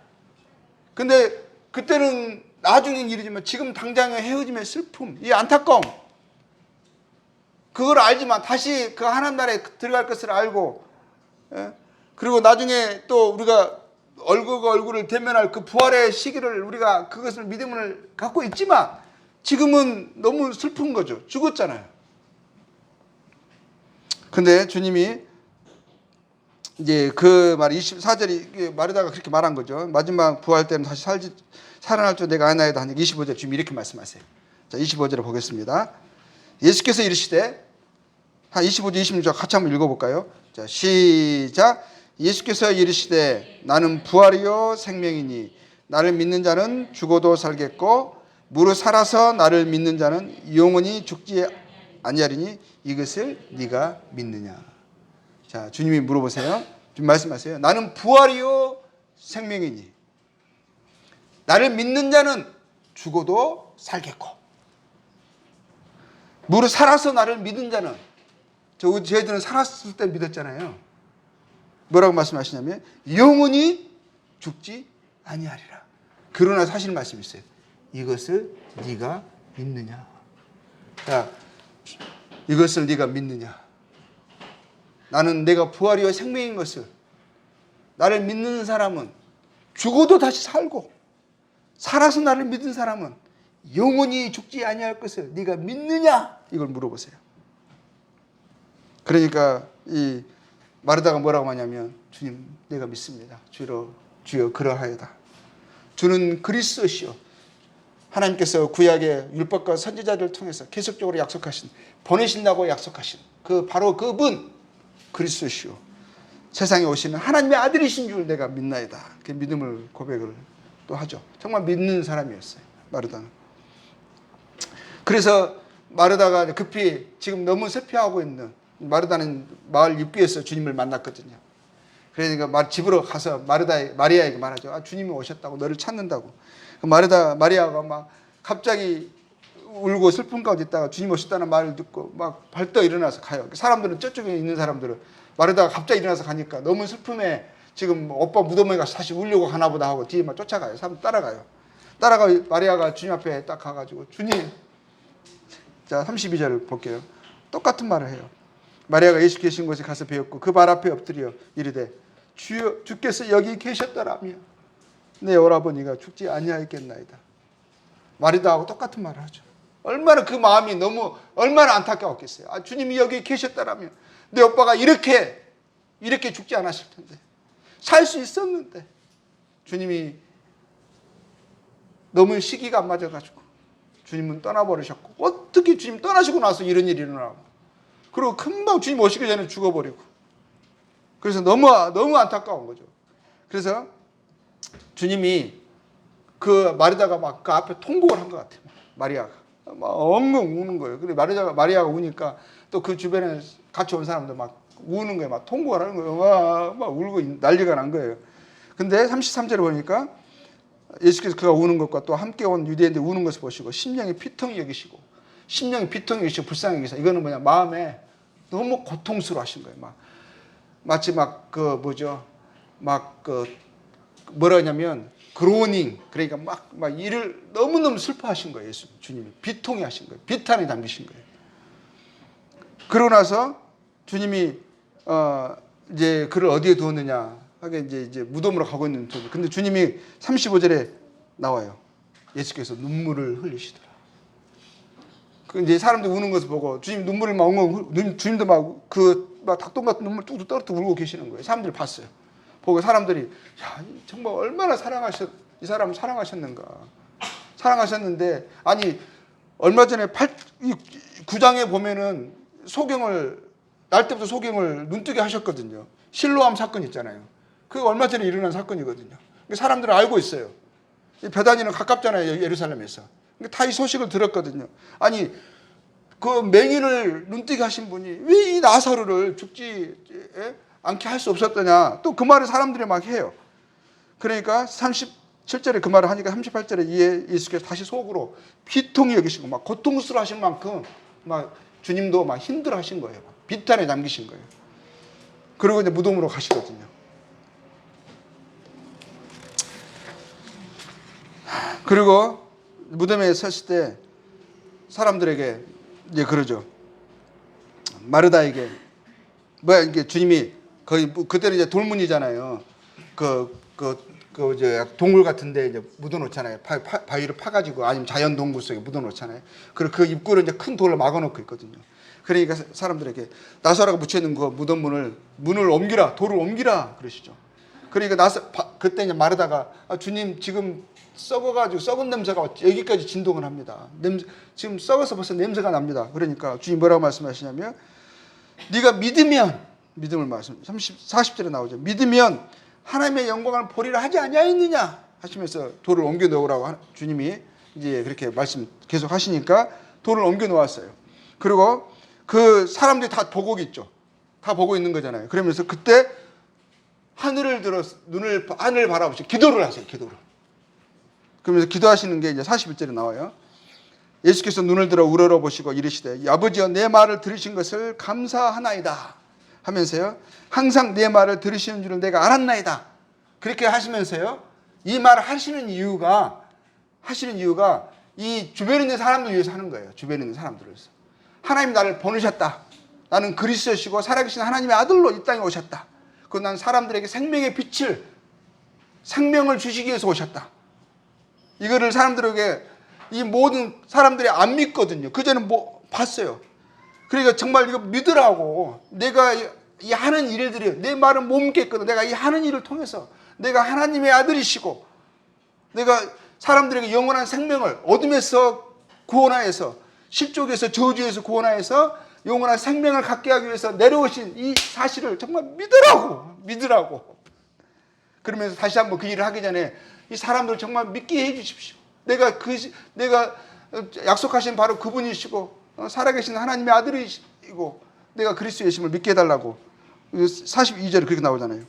근데 그때는 나중엔 일이지만 지금 당장의 헤어짐의 슬픔, 이 안타까움 그걸 알지만 다시 그 하나님 나라에 들어갈 것을 알고 그리고 나중에 또 우리가 얼굴과 얼굴을 대면할 그 부활의 시기를 우리가 그것을 믿음을 갖고 있지만 지금은 너무 슬픈 거죠. 죽었잖아요. 근데 주님이 이제 그 말 24절이 마르다가 그렇게 말한 거죠. 마지막 부활 때는 다시 살아날 줄 내가 아나이다 하니까 25절 주님이 이렇게 말씀하세요. 자, 25절을 보겠습니다. 예수께서 이르시되 한 25절 26절 같이 한번 읽어볼까요? 자, 시작. 예수께서 이르시되 나는 부활이요 생명이니 나를 믿는 자는 죽어도 살겠고 무릇 살아서 나를 믿는 자는 영원히 죽지 아니하리니 이것을 네가 믿느냐. 자, 주님이 물어보세요. 주님 말씀하세요. 나는 부활이요 생명이니 나를 믿는 자는 죽어도 살겠고 무릇 살아서 나를 믿는 자는 저희들은 살았을 때 믿었잖아요. 뭐라고 말씀하시냐면 영원히 죽지 아니하리라. 그러나 사실 말씀이 있어요. 이것을 네가 믿느냐. 자, 이것을 네가 믿느냐. 나는 내가 부활이요 생명인 것을 나를 믿는 사람은 죽어도 다시 살고 살아서 나를 믿은 사람은 영원히 죽지 아니할 것을 네가 믿느냐. 이걸 물어보세요. 그러니까 이 마르다가 뭐라고 하냐면 주님 내가 믿습니다. 주여 그러하여다. 주는 그리스도시요 하나님께서 구약의 율법과 선지자들을 통해서 계속적으로 약속하신 보내신다고 약속하신 그 바로 그분 그리스도시요 세상에 오시는 하나님의 아들이신 줄 내가 믿나이다. 그 믿음을 고백을 또 하죠. 정말 믿는 사람이었어요. 마르다는. 그래서 마르다가 급히 지금 너무 슬퍼하고 있는 마르다는 마을 입구에서 주님을 만났거든요. 그러니까 집으로 가서 마리아에게 말하죠. 아, 주님이 오셨다고 너를 찾는다고. 마리아가 막 갑자기 울고 슬픈 가운데 있다가 주님 오셨다는 말을 듣고 막 벌떡 일어나서 가요. 사람들은 저쪽에 있는 사람들은 마르다가 갑자기 일어나서 가니까 너무 슬픔에 지금 오빠 무덤에 가서 다시 울려고 가나 보다 하고 뒤에 막 쫓아가요. 사람 따라가요. 마리아가 주님 앞에 딱 가가지고 주님. 자, 32절을 볼게요. 똑같은 말을 해요. 마리아가 예수 계신 곳에 가서 배웠고 그 발 앞에 엎드려 이르되 주여 주께서 여기 계셨더라면 내 오라버니가 죽지 아니하였겠나이다. 마리아하고 똑같은 말을 하죠. 얼마나 그 마음이 얼마나 안타까웠겠어요. 아, 주님이 여기 계셨더라면 내 오빠가 이렇게 죽지 않았을 텐데, 살 수 있었는데, 주님이 너무 시기가 안 맞아가지고 주님은 떠나버리셨고, 어떻게 주님 떠나시고 나서 이런 일이 일어나고, 그리고 금방 주님 오시기 전에 죽어버리고, 그래서 너무 안타까운 거죠. 그래서 주님이 그 마리아가 막 그 앞에 통곡을 한 것 같아요. 마리아가 막 엉엉 우는 거예요. 근데 마리아가 우니까 또 그 주변에 같이 온 사람들 막 우는 거예요. 막 통곡을 하는 거예요. 막 울고 난리가 난 거예요. 근데 33절에 보니까 예수께서 그가 우는 것과 또 함께 온 유대인들 우는 것을 보시고 심령이 피통이 여기시고, 심령이 피통이 여기시고 불쌍히 여기시고, 이거는 뭐냐, 마음에 너무 고통스러워 하신 거예요. 마치 뭐라 하냐면 그로닝, 그러니까 막 일을 너무너무 슬퍼하신 거예요. 예수 주님이 비통해 하신 거예요. 비탄에 담기신 거예요. 그러고 나서 주님이 이제 그를 어디에 두었느냐 하게 이제 무덤으로 가고 있는 중. 근데 주님이 35절에 나와요. 예수께서 눈물을 흘리시더라. 그 이제 사람들이 우는 것을 보고 주님 눈물을 막 엉엉, 주님도 막 닭똥 같은 눈물 뚝뚝 떨어뜨리고 울고 계시는 거예요. 사람들이 봤어요. 보고 사람들이, 야, 정말 얼마나 이 사람을 사랑하셨는가. 사랑하셨는데, 아니, 얼마 전에 9장에 보면은 날 때부터 소경을 눈뜨게 하셨거든요. 실로암 사건 있잖아요. 그게 얼마 전에 일어난 사건이거든요. 사람들은 알고 있어요. 베다니는 가깝잖아요, 예루살렘에서. 다 이 소식을 들었거든요. 아니, 그 맹인을 눈뜨게 하신 분이 왜 이 나사로를 죽지 않게 할 수 없었더냐. 또 그 말을 사람들이 막 해요. 그러니까 37절에 그 말을 하니까 38절에 예수께서 다시 속으로 비통이 여기시고 막 고통스러워 하실 만큼 막 주님도 막 힘들어 하신 거예요. 비탄에 잠기신 거예요. 그리고 이제 무덤으로 가시거든요. 그리고 무덤에 섰을 때 사람들에게 이제 그러죠. 마르다에게, 이게 주님이 거의 그때는 이제 돌문이잖아요. 이제 동굴 같은데 이제 묻어놓잖아요. 바위를 파가지고 아니면 자연 동굴 속에 묻어놓잖아요. 그리고 그 입구를 이제 큰 돌로 막아놓고 있거든요. 그러니까 사람들에게 나사로가 묻혀있는 그 무덤 문을 옮기라, 돌을 옮기라 그러시죠. 그러니까 그때 이제 마르다가 주님 지금 썩어가지고 썩은 냄새가 여기까지 진동을 합니다. 지금 썩어서 벌써 냄새가 납니다. 그러니까 주님 뭐라고 말씀하시냐면, 네가 믿음을 말씀 40절에 나오죠. 믿으면 하나님의 영광을 보리라 하지 아니하였느냐 하시면서 돌을 옮겨 놓으라고 주님이 이제 그렇게 말씀 계속 하시니까 돌을 옮겨 놓았어요. 그리고 그 사람들이 다 보고 있죠. 다 보고 있는 거잖아요. 그러면서 그때 하늘을 바라보시고 기도를 하세요. 기도를. 그러면서 기도하시는 게 이제 41절에 나와요. 예수께서 눈을 들어 우러러보시고 이르시되, 아버지여 내 말을 들으신 것을 감사하나이다 하면서요, 항상 내 말을 들으시는 줄을 내가 알았나이다. 그렇게 하시면서요, 이 말을 하시는 이유가 이 주변에 있는 사람들 위해서 하는 거예요. 주변에 있는 사람들을 위해서. 하나님 나를 보내셨다. 나는 그리스도시고 살아계신 하나님의 아들로 이 땅에 오셨다. 그리고 난 사람들에게 생명의 빛을, 생명을 주시기 위해서 오셨다. 이거를 사람들에게, 이 모든 사람들이 안 믿거든요. 그전에 봤어요. 그러니까 정말 이거 믿으라고. 내가 이 하는 일들이, 내 말은 못 믿겠거든. 내가 이 하는 일을 통해서 내가 하나님의 아들이시고, 내가 사람들에게 영원한 생명을, 어둠에서 구원하여서, 실족에서 저주에서 구원하여서 영원한 생명을 갖게 하기 위해서 내려오신 이 사실을 정말 믿으라고. 그러면서 다시 한번 그 일을 하기 전에 이 사람들 정말 믿게 해 주십시오. 내가 약속하신 바로 그분이시고 살아계신 하나님의 아들이시고 내가 그리스도의 예심을 믿게 해달라고. 42절에 그렇게 나오잖아요.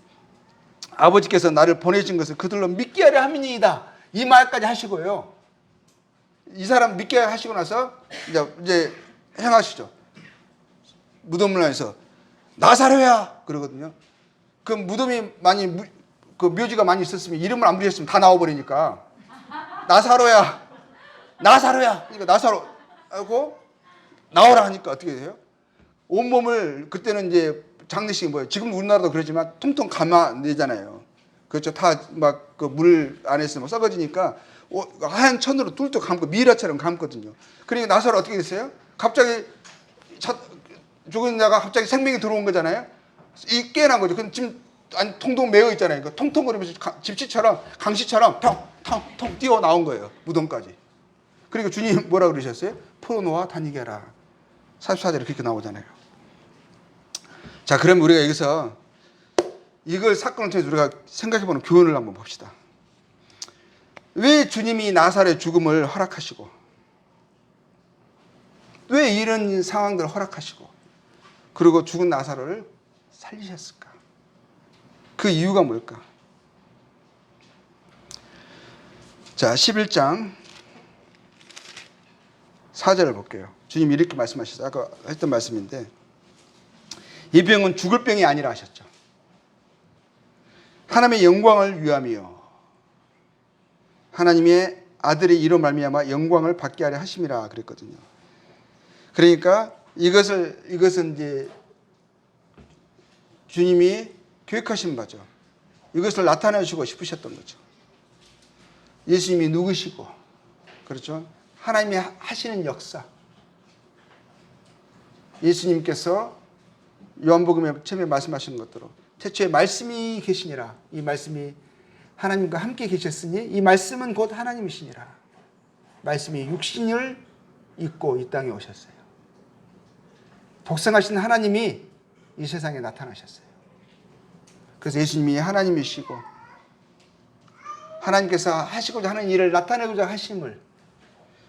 아버지께서 나를 보내신 것을 그들로 믿게 하려 함이니이다. 이 말까지 하시고요. 이 사람 믿게 하시고 나서 이제 행하시죠. 무덤을 안에서 나사로야 그러거든요. 그 무덤이 그 묘지가 많이 있었으면 이름을 안 부르셨으면 다 나와버리니까 나사로야. 그러니까 나사로 하고 나오라 하니까 어떻게 돼요? 온몸을, 그때는 이제 장례식이 뭐예요? 지금 우리나라도 그러지만 통통 감아내잖아요. 그렇죠. 다 막 그 물 안에서 막 썩어지니까 하얀 천으로 뚫뚫 감고 미라처럼 감거든요. 그러니까 나사로 어떻게 됐어요? 갑자기 죽은 자가 갑자기 생명이 들어온 거잖아요. 이 깨어난 거죠. 근데 지금 아니 통통 메어 있잖아요. 그 통통거리면서 집시처럼 강시처럼 텅텅텅 뛰어 나온 거예요. 무덤까지. 그러니까 주님 뭐라 그러셨어요? 포로노아 다니게 하라. 44절에 그렇게 나오잖아요. 자, 그럼 우리가 여기서 이걸 사건을 통해서 우리가 생각해보는 교훈을 한번 봅시다. 왜 주님이 나사로의 죽음을 허락하시고, 왜 이런 상황들을 허락하시고, 그리고 죽은 나사로를 살리셨을까? 그 이유가 뭘까? 자, 11장 4절을 볼게요. 주님이 이렇게 말씀하셨어요. 아까 했던 말씀인데, 이 병은 죽을 병이 아니라 하셨죠. 하나님의 영광을 위함이요, 하나님의 아들의 이로 말미암아 영광을 받게 하려 하심이라 그랬거든요. 그러니까 이것은 이제 주님이 계획하신 바죠. 이것을 나타내시고 싶으셨던 거죠. 예수님이 누구시고, 그렇죠? 하나님이 하시는 역사. 예수님께서 요한복음에 처음에 말씀하신 것대로 태초에 말씀이 계시니라. 이 말씀이 하나님과 함께 계셨으니 이 말씀은 곧 하나님이시니라. 말씀이 육신을 입고 이 땅에 오셨어요. 독생하신 하나님이 이 세상에 나타나셨어요. 그래서 예수님이 하나님이시고 하나님께서 하시고자 하는 일을 나타내고자 하심을,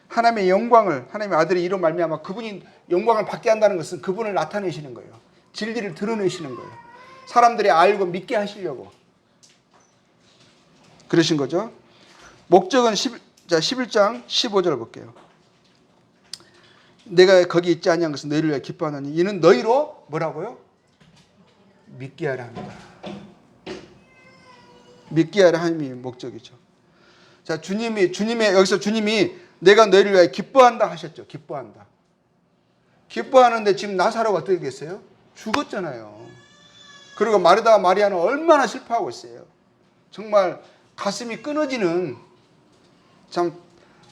하나님의 영광을, 하나님의 아들의 이로 말미암아 그분이 영광을 받게 한다는 것은 그분을 나타내시는 거예요. 진리를 드러내시는 거예요. 사람들이 알고 믿게 하시려고 그러신 거죠. 목적은 11장 15절을 볼게요. 내가 거기 있지 아니한 것은 너희를 위하여 기뻐하노니 이는 너희로 뭐라고요? 믿게 하려 합니다. 믿게 하려 함이 목적이죠. 자, 여기서 주님이 내가 너희를 위하여 기뻐한다 하셨죠. 기뻐한다. 기뻐하는데 지금 나사로가 어떻게 됐어요? 죽었잖아요. 그리고 마르다와 마리아는 얼마나 슬퍼하고 있어요. 정말 가슴이 끊어지는 참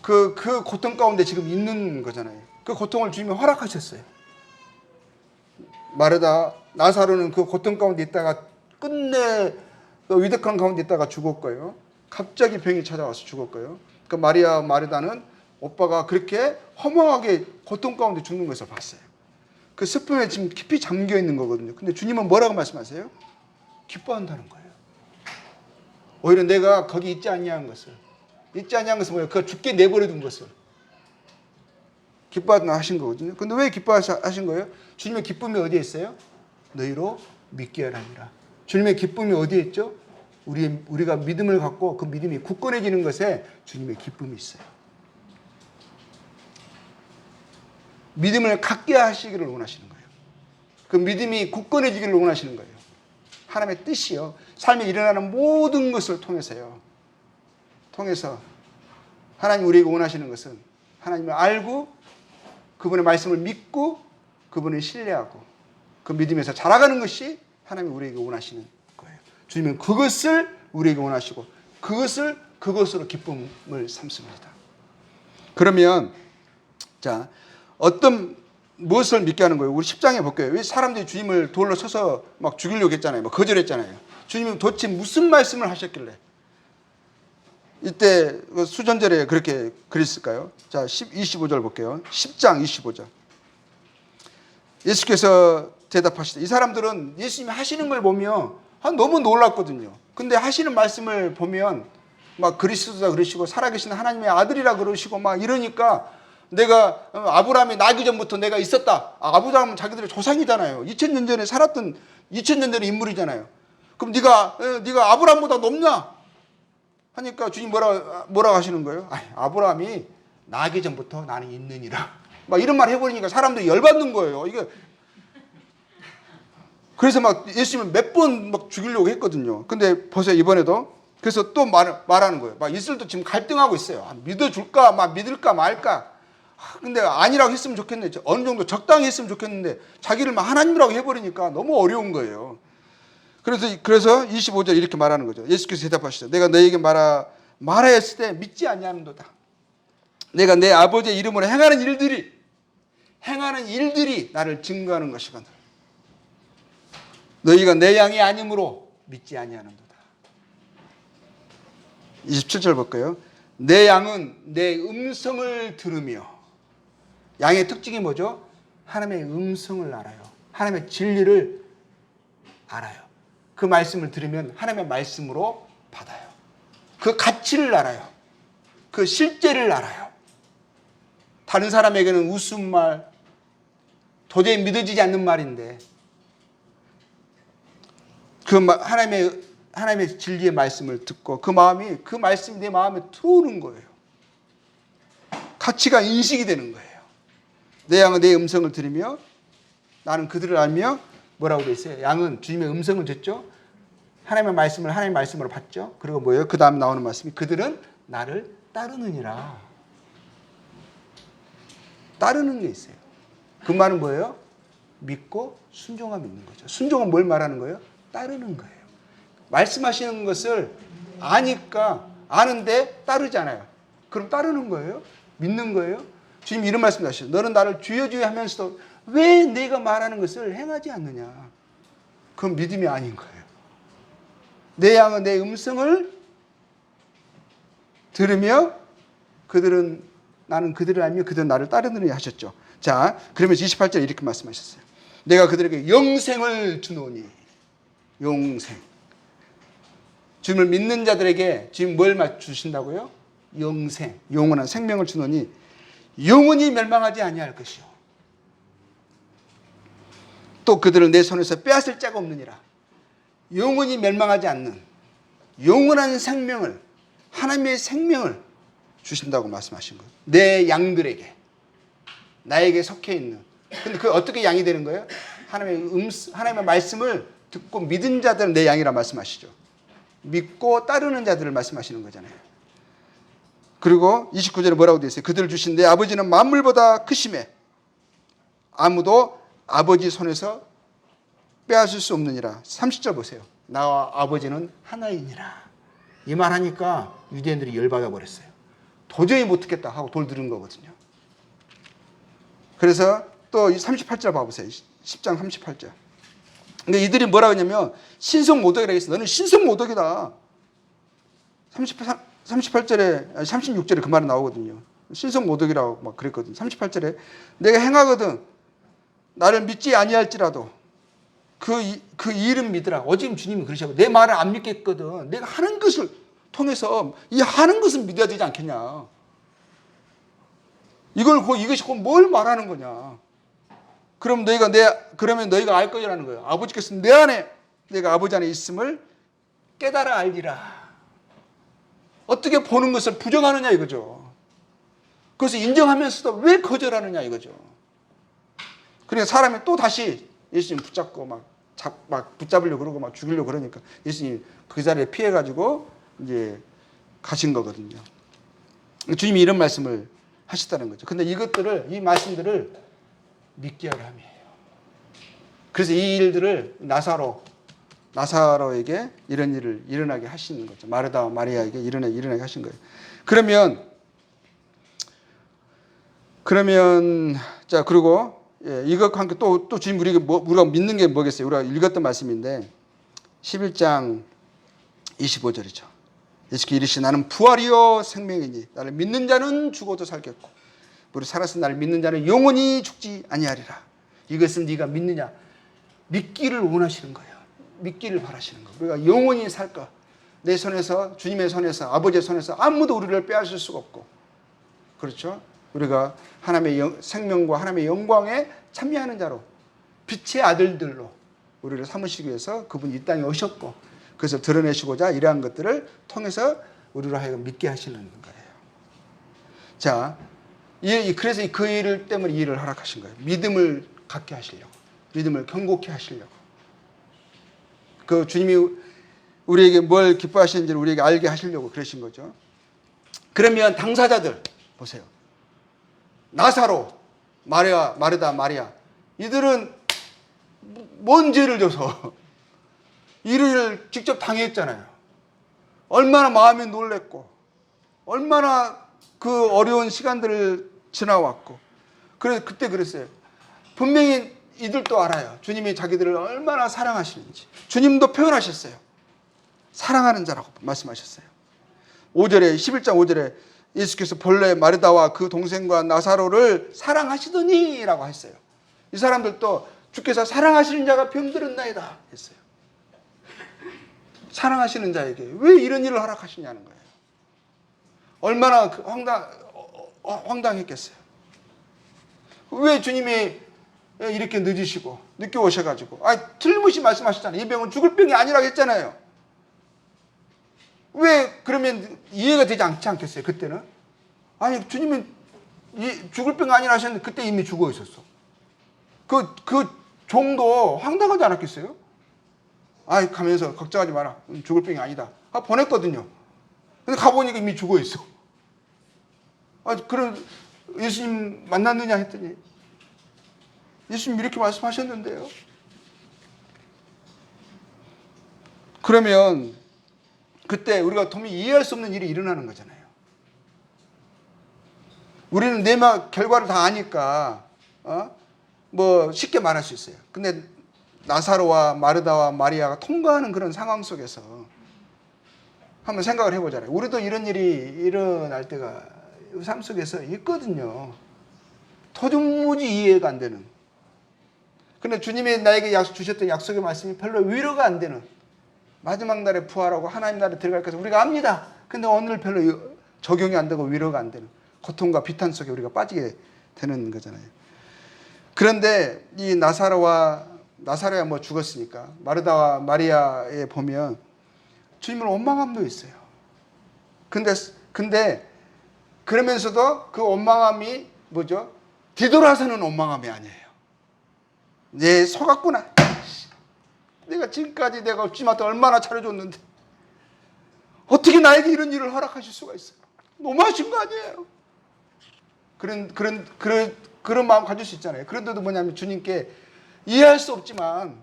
그 고통 가운데 지금 있는 거잖아요. 그 고통을 주님이 허락하셨어요. 나사로는 그 고통 가운데 있다가 끝내 그 위독한 가운데 있다가 죽었고요. 갑자기 병이 찾아와서 죽었고요. 그 마리아 마르다는 오빠가 그렇게 허망하게 고통 가운데 죽는 것을 봤어요. 그 슬픔에 지금 깊이 잠겨 있는 거거든요. 근데 주님은 뭐라고 말씀하세요? 기뻐한다는 거예요. 오히려 내가 거기 있지 아니한 것은 뭐예요? 그 죽게 내버려 둔 것을 기뻐하다 하신 거거든요. 근데 왜 기뻐하신 거예요? 주님의 기쁨이 어디에 있어요? 너희로 믿게 하라니라. 주님의 기쁨이 어디에 있죠? 우리가 믿음을 갖고 그 믿음이 굳건해지는 것에 주님의 기쁨이 있어요. 믿음을 갖게 하시기를 원하시는 거예요. 그 믿음이 굳건해지기를 원하시는 거예요. 하나님의 뜻이요. 삶에 일어나는 모든 것을 통해서 하나님 우리에게 원하시는 것은 하나님을 알고 그분의 말씀을 믿고 그분을 신뢰하고 그 믿음에서 자라가는 것이 하나님이 우리에게 원하시는 거예요. 주님은 그것을 우리에게 원하시고 그것으로 기쁨을 삼습니다. 그러면 자, 무엇을 믿게 하는 거예요? 우리 10장에 볼게요. 왜 사람들이 주님을 돌로 쳐서 막 죽이려고 했잖아요. 막 거절했잖아요. 주님은 도대체 무슨 말씀을 하셨길래 이때 수전절에 그렇게 그랬을까요? 자, 25절 볼게요. 10장 25절. 예수께서 대답하시되, 이 사람들은 예수님이 하시는 걸 보면 너무 놀랐거든요. 근데 하시는 말씀을 보면 막 그리스도다 그러시고 살아계신 하나님의 아들이라 그러시고 막 이러니까 내가 아브라함이 나기 전부터 내가 있었다. 아브라함은 자기들의 조상이잖아요. 2000년 전에 살았던 2000년 전의 인물이잖아요. 그럼 네가 아브라함보다 높냐? 하니까 주님 뭐라고 하시는 거예요? 아브라함이 나기 전부터 나는 있느니라. 막 이런 말 해버리니까 사람들이 열받는 거예요. 이게 그래서 막 예수님을 몇 번 막 죽이려고 했거든요. 근데 보세요, 이번에도. 그래서 또 말하는 거예요. 막 이슬도 지금 갈등하고 있어요. 믿어줄까, 막 믿을까 말까. 근데 아니라고 했으면 좋겠는데, 어느 정도 적당히 했으면 좋겠는데, 자기를 막 하나님이라고 해버리니까 너무 어려운 거예요. 그래서 25절 이렇게 말하는 거죠. 예수께서 대답하시죠. 내가 너에게 말하였을 때 믿지 아니하는도다. 내가 내 아버지의 이름으로 행하는 일들이 행하는 일들이 나를 증거하는 것이거늘. 너희가 내 양이 아니므로 믿지 아니하는도다. 27절 볼까요? 내 양은 내 음성을 들으며. 양의 특징이 뭐죠? 하나님의 음성을 알아요. 하나님의 진리를 알아요. 그 말씀을 들으면 하나님의 말씀으로 받아요. 그 가치를 알아요. 그 실제를 알아요. 다른 사람에게는 웃음말, 도저히 믿어지지 않는 말인데 그 하나님의 진리의 말씀을 듣고 그 말씀이 내 마음에 들어오는 거예요. 가치가 인식이 되는 거예요. 내 양은 내 음성을 들으며 나는 그들을 알며 뭐라고 돼 있어요? 양은 주님의 음성을 듣죠. 하나님의 말씀으로 받죠. 그리고 뭐예요? 그 다음 나오는 말씀이 그들은 나를 따르느니라. 따르는 게 있어요. 그 말은 뭐예요? 믿고 순종하면 있는 거죠. 순종은 뭘 말하는 거예요? 따르는 거예요. 말씀하시는 것을 아는데 따르지 않아요. 그럼 따르는 거예요? 믿는 거예요? 주님 이런 말씀 하시죠. 너는 나를 주여 주여 하면서도 왜 내가 말하는 것을 행하지 않느냐? 그건 믿음이 아닌 거예요. 내 양은 내 음성을 들으며 나는 그들을 알며 그들은 나를 따르느니 하셨죠. 자, 그러면서 28절에 이렇게 말씀하셨어요. 내가 그들에게 영생을 주노니. 영생. 주님을 믿는 자들에게 지금 뭘 주신다고요? 영생, 영원한 생명을 주노니 영원히 멸망하지 아니할 것이요. 또 그들을 내 손에서 빼앗을 자가 없느니라. 영원히 멸망하지 않는 영원한 생명을, 하나님의 생명을 주신다고 말씀하신 거예요. 내 양들에게, 나에게 속해 있는. 근데 그 어떻게 양이 되는 거예요? 하나님의 말씀을 듣고 믿은 자들은 내 양이라 말씀하시죠. 믿고 따르는 자들을 말씀하시는 거잖아요. 그리고 29절에 뭐라고 되어 있어요? 그들을 주신 내 아버지는 만물보다 크심에 아무도 아버지 손에서 빼앗을 수 없느니라. 30절 보세요. 나와 아버지는 하나이니라. 이 말 하니까 유대인들이 열받아 버렸어요. 도저히 못 듣겠다 하고 돌 들은 거거든요. 그래서 또 38절 봐보세요. 10장 38절. 근데 이들이 뭐라고 했냐면 신성모독이라고 했어. 너는 신성모독이다. 38절에 36절에 그 말이 나오거든요. 신성모독이라고 막 그랬거든요. 38절에 내가 행하거든 나를 믿지 아니할지라도 그 일은 믿으라. 어제 주님이 그러시고 내 말을 안 믿겠거든. 내가 하는 것을 통해서 이 하는 것을 믿어야 되지 않겠냐. 이것이 곧 뭘 말하는 거냐. 그러면 너희가 알 거라는 거예요. 아버지께서 내 안에, 내가 아버지 안에 있음을 깨달아 알리라. 어떻게 보는 것을 부정하느냐 이거죠. 그것을 인정하면서도 왜 거절하느냐 이거죠. 그러니까 사람이 또 다시 예수님 붙잡고 막 붙잡으려고 그러고 막 죽이려고 그러니까 예수님 그 자리에 피해가지고 이제 가신 거거든요. 주님이 이런 말씀을 하셨다는 거죠. 근데 이 말씀들을 믿게 하려 함이에요. 그래서 이 일들을 나사로에게 이런 일을 일어나게 하시는 거죠. 마르다와 마리아에게 일어나게 하신 거예요. 그러면 자, 그리고 이것과 함께 또 주님 우리가 믿는 게 뭐겠어요? 우리가 읽었던 말씀인데 11장 25절이죠. 예수께서 이르시되 나는 부활이요 생명이니 나를 믿는 자는 죽어도 살겠고 우리 살아서 나를 믿는 자는 영원히 죽지 아니하리라. 이것은 네가 믿느냐? 믿기를 원하시는 거예요. 믿기를 바라시는 거예요. 우리가 영원히 살까? 내 손에서, 주님의 손에서, 아버지의 손에서 아무도 우리를 빼앗을 수가 없고, 그렇죠? 우리가 하나님의 생명과 하나님의 영광에 참여하는 자로 빛의 아들들로 우리를 삼으시기 위해서 그분이 이 땅에 오셨고 그것을 드러내시고자 이러한 것들을 통해서 우리로 하여금 믿게 하시는 거예요. 자, 그래서 그 일 때문에 이 일을 허락하신 거예요. 믿음을 갖게 하시려고, 믿음을 견고케 하시려고. 그 주님이 우리에게 뭘 기뻐하시는지를 우리에게 알게 하시려고 그러신 거죠. 그러면 당사자들 보세요. 나사로, 마르다, 마리아, 이들은 뭔 죄를 져서 이를 직접 당했잖아요. 얼마나 마음이 놀랬고, 얼마나 그 어려운 시간들을 지나왔고, 그때 그랬어요. 분명히 이들도 알아요. 주님이 자기들을 얼마나 사랑하시는지. 주님도 표현하셨어요. 사랑하는 자라고 말씀하셨어요. 5절에 11장 5절에 예수께서 본래 마르다와 그 동생과 나사로를 사랑하시더니 라고 했어요. 이 사람들도 주께서 사랑하시는 자가 병들었나이다 했어요. 사랑하시는 자에게 왜 이런 일을 허락하시냐는 거예요. 얼마나 황당했겠어요. 왜 주님이 이렇게 늦으시고 늦게 오셔가지고 틀림없이 말씀하셨잖아요. 이 병은 죽을 병이 아니라고 했잖아요. 왜 그러면 이해가 되지 않겠어요? 그때는 아니 주님은 죽을 병이 아니라 하셨는데 그때 이미 죽어 있었어. 그 종도 황당하지 않았겠어요? 가면서 걱정하지 마라. 죽을 병이 아니다. 보냈거든요. 근데 가보니까 이미 죽어 있어. 그럼 예수님 만났느냐 했더니 예수님 이렇게 말씀하셨는데요. 그러면 그때 우리가 도무지 이해할 수 없는 일이 일어나는 거잖아요. 우리는 내막 결과를 다 아니까 뭐 쉽게 말할 수 있어요. 근데 나사로와 마르다와 마리아가 통과하는 그런 상황 속에서 한번 생각을 해보잖아요. 우리도 이런 일이 일어날 때가 삶 속에서 있거든요. 도무지 이해가 안 되는. 근데 주님이 나에게 주셨던 약속의 말씀이 별로 위로가 안 되는, 마지막 날에 부활하고 하나님 나라에 들어갈 것을 우리가 압니다. 근데 오늘 별로 적용이 안 되고 위로가 안 되는 고통과 비탄 속에 우리가 빠지게 되는 거잖아요. 그런데 이 나사로야 뭐 죽었으니까 마르다와 마리아에 보면 주님을 원망함도 있어요. 근데 그러면서도 그 원망함이 뭐죠? 뒤돌아서는 원망함이 아니에요. 내 속았구나. 내가 지금까지 내가 없지만 얼마나 잘해줬는데 어떻게 나에게 이런 일을 허락하실 수가 있어요? 너무하신 거 아니에요? 그런 마음 가질 수 있잖아요. 그런데도 뭐냐면 주님께 이해할 수 없지만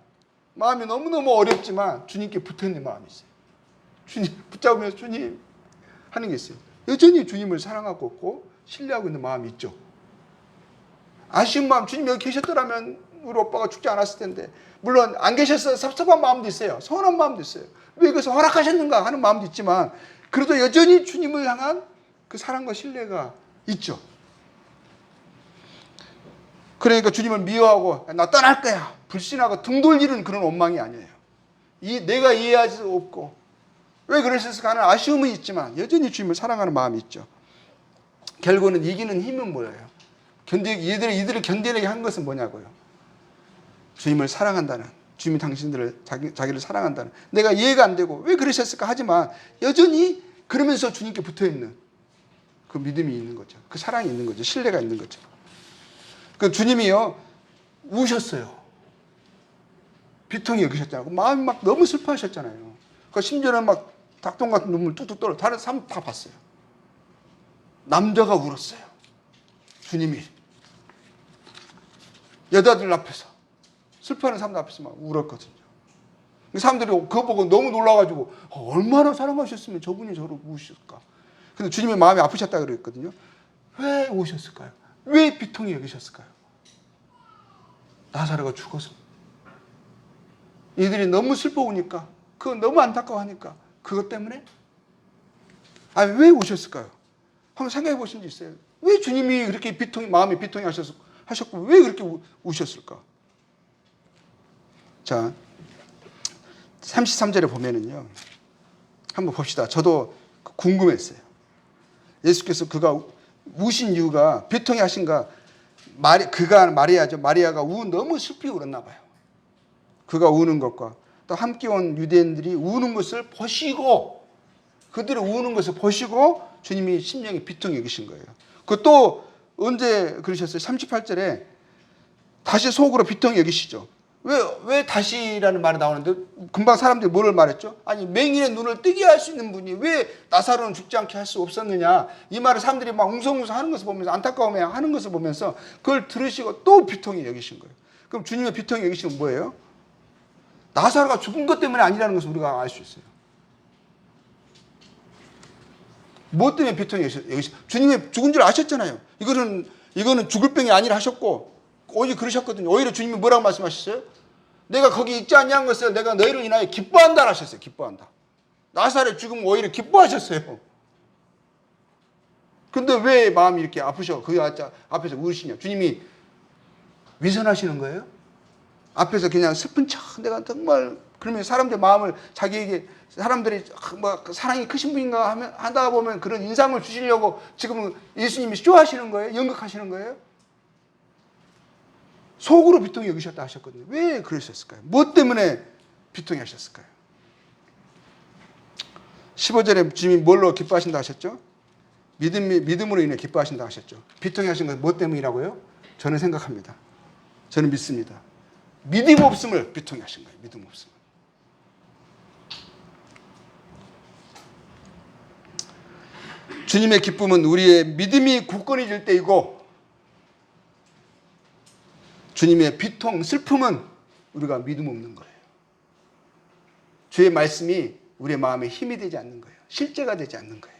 마음이 너무너무 어렵지만 주님께 붙어있는 마음이 있어요. 주님 붙잡으면서 주님 하는 게 있어요. 여전히 주님을 사랑하고 있고 신뢰하고 있는 마음이 있죠. 아쉬운 마음, 주님 여기 계셨더라면 우리 오빠가 죽지 않았을 텐데, 물론 안 계셨어요. 섭섭한 마음도 있어요. 서운한 마음도 있어요. 왜 그것을 허락하셨는가 하는 마음도 있지만 그래도 여전히 주님을 향한 그 사랑과 신뢰가 있죠. 그러니까 주님을 미워하고 나 떠날 거야 불신하고 등 돌리는 그런 원망이 아니에요. 내가 이해할 수 없고 왜 그러셨을까 하는 아쉬움은 있지만 여전히 주님을 사랑하는 마음이 있죠. 결국은 이기는 힘은 뭐예요? 이들을 견디게 한 것은 뭐냐고요? 주님을 사랑한다는, 주님이 당신들을 자기를 사랑한다는, 내가 이해가 안 되고 왜 그러셨을까 하지만 여전히 그러면서 주님께 붙어있는 그 믿음이 있는 거죠. 그 사랑이 있는 거죠. 신뢰가 있는 거죠. 그 주님이요 우셨어요. 비통이 여기셨잖아요. 마음이 막 너무 슬퍼하셨잖아요. 그 심지어는 막 닭똥 같은 눈물 뚝뚝 떨어. 다른 사람 다 봤어요. 남자가 울었어요. 주님이 여자들 앞에서, 슬퍼하는 사람들 앞에서 막 울었거든요. 사람들이 그거 보고 너무 놀라가지고 얼마나 사랑하셨으면 저분이 저를 우셨을까. 근데 주님의 마음이 아프셨다 그랬거든요. 왜 우셨을까요? 왜 비통이 여기셨을까요? 나사로가 죽어서. 이들이 너무 슬퍼우니까, 그거 너무 안타까워하니까 그것 때문에? 왜 우셨을까요? 한번 생각해 보신 적 있어요? 왜 주님이 그렇게 마음이 비통이 하셨고 왜 그렇게 우셨을까? 자, 33절에 보면은요. 한번 봅시다. 저도 궁금했어요. 예수께서 그가 우신 이유가 비통이 하신가? 그가 마리아죠. 마리아가 너무 슬피 울었나 봐요. 그가 우는 것과 또 함께 온 유대인들이 우는 것을 보시고, 그들이 우는 것을 보시고 주님이 심령에 비통이 여기신 거예요. 또 언제 그러셨어요? 38절에 다시 속으로 비통이 여기시죠. 왜 다시라는 말이 나오는데 금방 사람들이 뭐를 말했죠? 아니 맹인의 눈을 뜨게 할 수 있는 분이 왜 나사로는 죽지 않게 할 수 없었느냐, 이 말을 사람들이 막 웅성웅성 하는 것을 보면서, 안타까움에 하는 것을 보면서 그걸 들으시고 또 비통이 여기신 거예요. 그럼 주님의 비통이 여기시면 뭐예요? 나사로가 죽은 것 때문에 아니라는 것을 우리가 알 수 있어요. 뭐 때문에 비통이 여기시? 주님이 죽은 줄 아셨잖아요. 이거는 죽을 병이 아니라 하셨고 오히려 그러셨거든요. 오히려 주님이 뭐라고 말씀하셨어요? 내가 거기 있지 아니한 것을 내가 너희를 인하여 기뻐한다 하셨어요. 기뻐한다. 나사렛 죽으면 오히려 기뻐하셨어요. 근데 왜 마음이 이렇게 아프셔? 그 앞에서 우시냐? 주님이 위선하시는 거예요? 앞에서 그냥 슬픈 척 내가 정말 그러면 사람들 마음을 자기에게 사람들이 뭐 사랑이 크신 분인가 하다 보면 그런 인상을 주시려고 지금 예수님이 쇼하시는 거예요? 연극하시는 거예요? 속으로 비통히 여기셨다 하셨거든요. 왜 그러셨을까요? 무엇 때문에 비통히 하셨을까요? 15절에 주님이 뭘로 기뻐하신다 하셨죠? 믿음으로 인해 기뻐하신다 하셨죠. 비통히 하신 건 무엇 때문이라고요? 저는 생각합니다. 저는 믿습니다. 믿음 없음을 비통히 하신 거예요. 믿음 없음을. 주님의 기쁨은 우리의 믿음이 굳건해질 때이고 주님의 비통, 슬픔은 우리가 믿음 없는 거예요. 주의 말씀이 우리의 마음에 힘이 되지 않는 거예요. 실제가 되지 않는 거예요.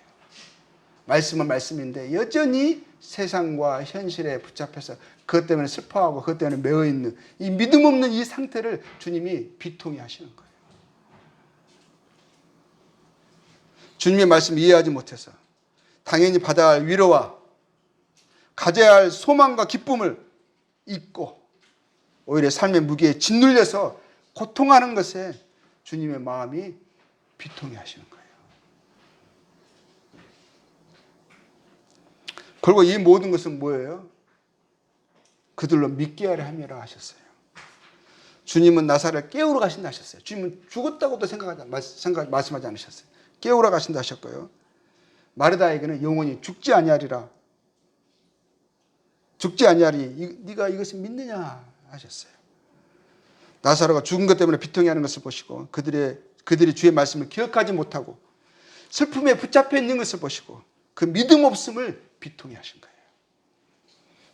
말씀은 말씀인데 여전히 세상과 현실에 붙잡혀서 그것 때문에 슬퍼하고 그것 때문에 매어 있는 이 믿음 없는 이 상태를 주님이 비통히 하시는 거예요. 주님의 말씀을 이해하지 못해서 당연히 받아야 할 위로와 가져야 할 소망과 기쁨을 잊고 오히려 삶의 무게에 짓눌려서 고통하는 것에 주님의 마음이 비통해 하시는 거예요. 그리고 이 모든 것은 뭐예요? 그들로 믿게 하려 함이라 하셨어요. 주님은 나사렛을 깨우러 가신다 하셨어요. 주님은 죽었다고도 말씀하지 않으셨어요. 깨우러 가신다 하셨고요. 마르다에게는 영원히 죽지 아니하리라. 죽지 아니하리. 네가 이것을 믿느냐 하셨어요. 나사로가 죽은 것 때문에 비통해하는 것을 보시고 그들이 주의 말씀을 기억하지 못하고 슬픔에 붙잡혀 있는 것을 보시고 그 믿음 없음을 비통해하신 거예요.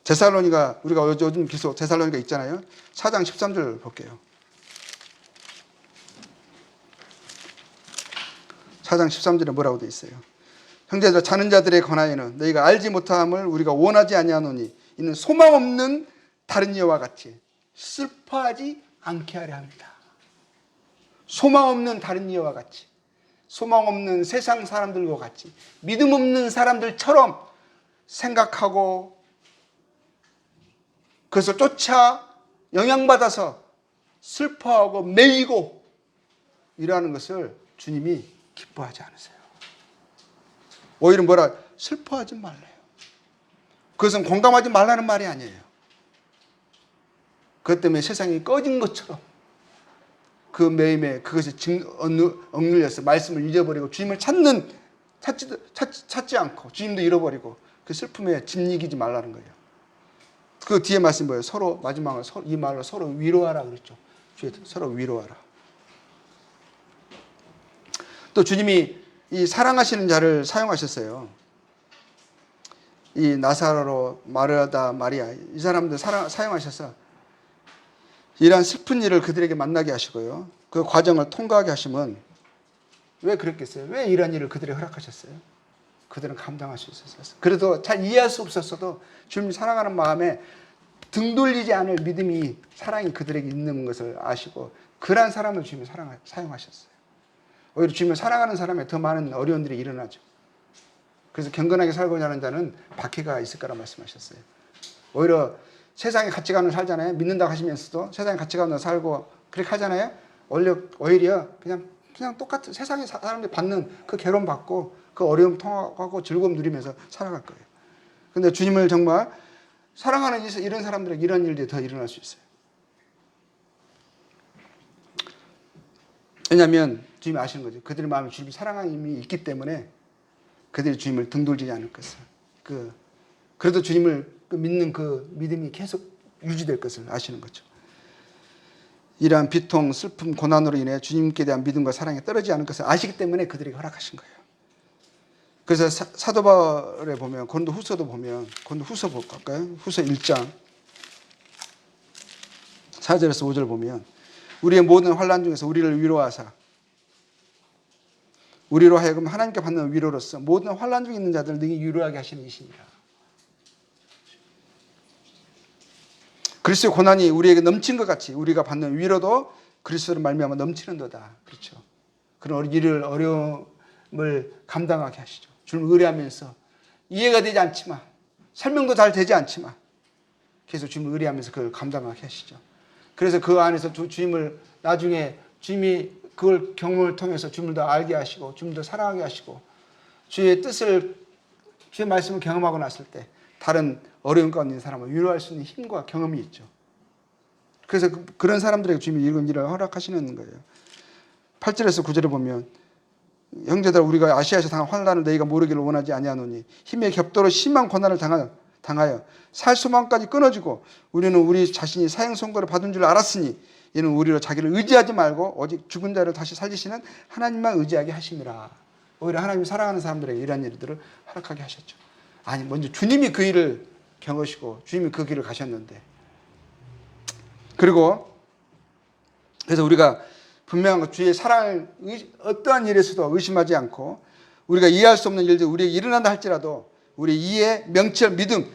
데살로니가 우리가 요즘 계속 데살로니가 있잖아요. 4장 13절 볼게요. 4장 13절에 뭐라고 되어 있어요? 형제들아 자는 자들에 관하여는 너희가 알지 못함을 우리가 원하지 아니하노니 이는 소망 없는 다른 이와 같이 슬퍼하지 않게 하려 합니다. 소망 없는 다른 이와 같이 소망 없는 세상 사람들과 같이 믿음 없는 사람들처럼 생각하고 그것을 쫓아 영향받아서 슬퍼하고 매이고 이러는 것을 주님이 기뻐하지 않으세요. 오히려 뭐라 슬퍼하지 말래요. 그것은 공감하지 말라는 말이 아니에요. 그것 때문에 세상이 꺼진 것처럼 그 매임에 그것이 억눌려서 말씀을 잊어버리고 주님을 찾지 않고 주님도 잃어버리고 그 슬픔에 짓이기지 말라는 거예요. 그 뒤에 말씀 뭐예요? 서로 마지막으로 이 말로 서로 위로하라 그랬죠. 서로 위로하라. 또 주님이 이 사랑하시는 자를 사용하셨어요. 이 나사로, 마르다, 마리아 이 사람들 사용하셔서 이러한 슬픈 일을 그들에게 만나게 하시고요. 그 과정을 통과하게 하시면 왜 그랬겠어요? 왜 이런 일을 그들에게 허락하셨어요? 그들은 감당할 수 있었어요. 그래도 잘 이해할 수 없었어도 주님 사랑하는 마음에 등 돌리지 않을 믿음이 사랑이 그들에게 있는 것을 아시고 그러한 사람을 주님이 사용하셨어요. 오히려 주님을 사랑하는 사람에 더 많은 어려운 일이 일어나죠. 그래서 경건하게 살고자 하는 자는 박해가 있을 거라 말씀하셨어요. 오히려 세상의 가치관을 살잖아요. 믿는다고 하시면서도 세상의 가치관으로 살고 그렇게 하잖아요. 오히려 그냥 똑같은 세상의 사람들이 받는 그 괴로움 받고 그 어려움 통하고 즐거움 누리면서 살아갈 거예요. 근데 주님을 정말 사랑하는 이런 사람들에게 이런 일들이 더 일어날 수 있어요. 왜냐하면 주님이 아시는 거죠. 그들의 마음에 주님을 사랑하는 힘이 있기 때문에 그들이 주님을 등돌리지 않을 것을. 그래도 주님을 믿는 그 믿음이 계속 유지될 것을 아시는 거죠. 이러한 비통, 슬픔, 고난으로 인해 주님께 대한 믿음과 사랑이 떨어지지 않을 것을 아시기 때문에 그들에게 허락하신 거예요. 그래서 사도 바울에 보면 고린도 후서도 보면 고린도 후서 볼까요? 후서 1장 4절에서 5절 보면 우리의 모든 환난 중에서 우리를 위로하사 우리로 하여금 하나님께 받는 위로로서 모든 환난 중에 있는 자들을 능히 위로하게 하시는 이시니라. 그리스도의 고난이 우리에게 넘친 것 같이 우리가 받는 위로도 그리스도를 말미암아 넘치는도다. 그렇죠. 그런 일을 어려움을 감당하게 하시죠. 주님을 의뢰하면서 이해가 되지 않지만 설명도 잘 되지 않지만 계속 주님을 의뢰하면서 그걸 감당하게 하시죠. 그래서 그 안에서 주님을 나중에 주님이 그걸 경험을 통해서 주님을 더 알게 하시고 주님을 더 사랑하게 하시고 주의 뜻을 주의 말씀을 경험하고 났을 때 다른 어려운 가운데 있는 사람을 위로할 수 있는 힘과 경험이 있죠. 그래서 그런 사람들에게 주님이 이런 일을 허락하시는 거예요. 8절에서 9절에 보면 형제들아 우리가 아시아에서 당한 환난을 너희가 모르기를 원하지 아니하노니 힘의 격도로 심한 고난을 당하여 살 소망까지 끊어지고 우리는 우리 자신이 사형 선고를 받은 줄 알았으니 이는 우리로 자기를 의지하지 말고 오직 죽은 자를 다시 살리시는 하나님만 의지하게 하심이라. 오히려 하나님이 사랑하는 사람들에게 이런 일들을 허락하게 하셨죠. 아니 먼저 주님이 그 일을 경으시고 주님이 그 길을 가셨는데 그리고 그래서 우리가 분명한 것 주의 사랑을 어떠한 일에서도 의심하지 않고 우리가 이해할 수 없는 일들 우리에게 일어난다 할지라도 우리 이해, 명철, 믿음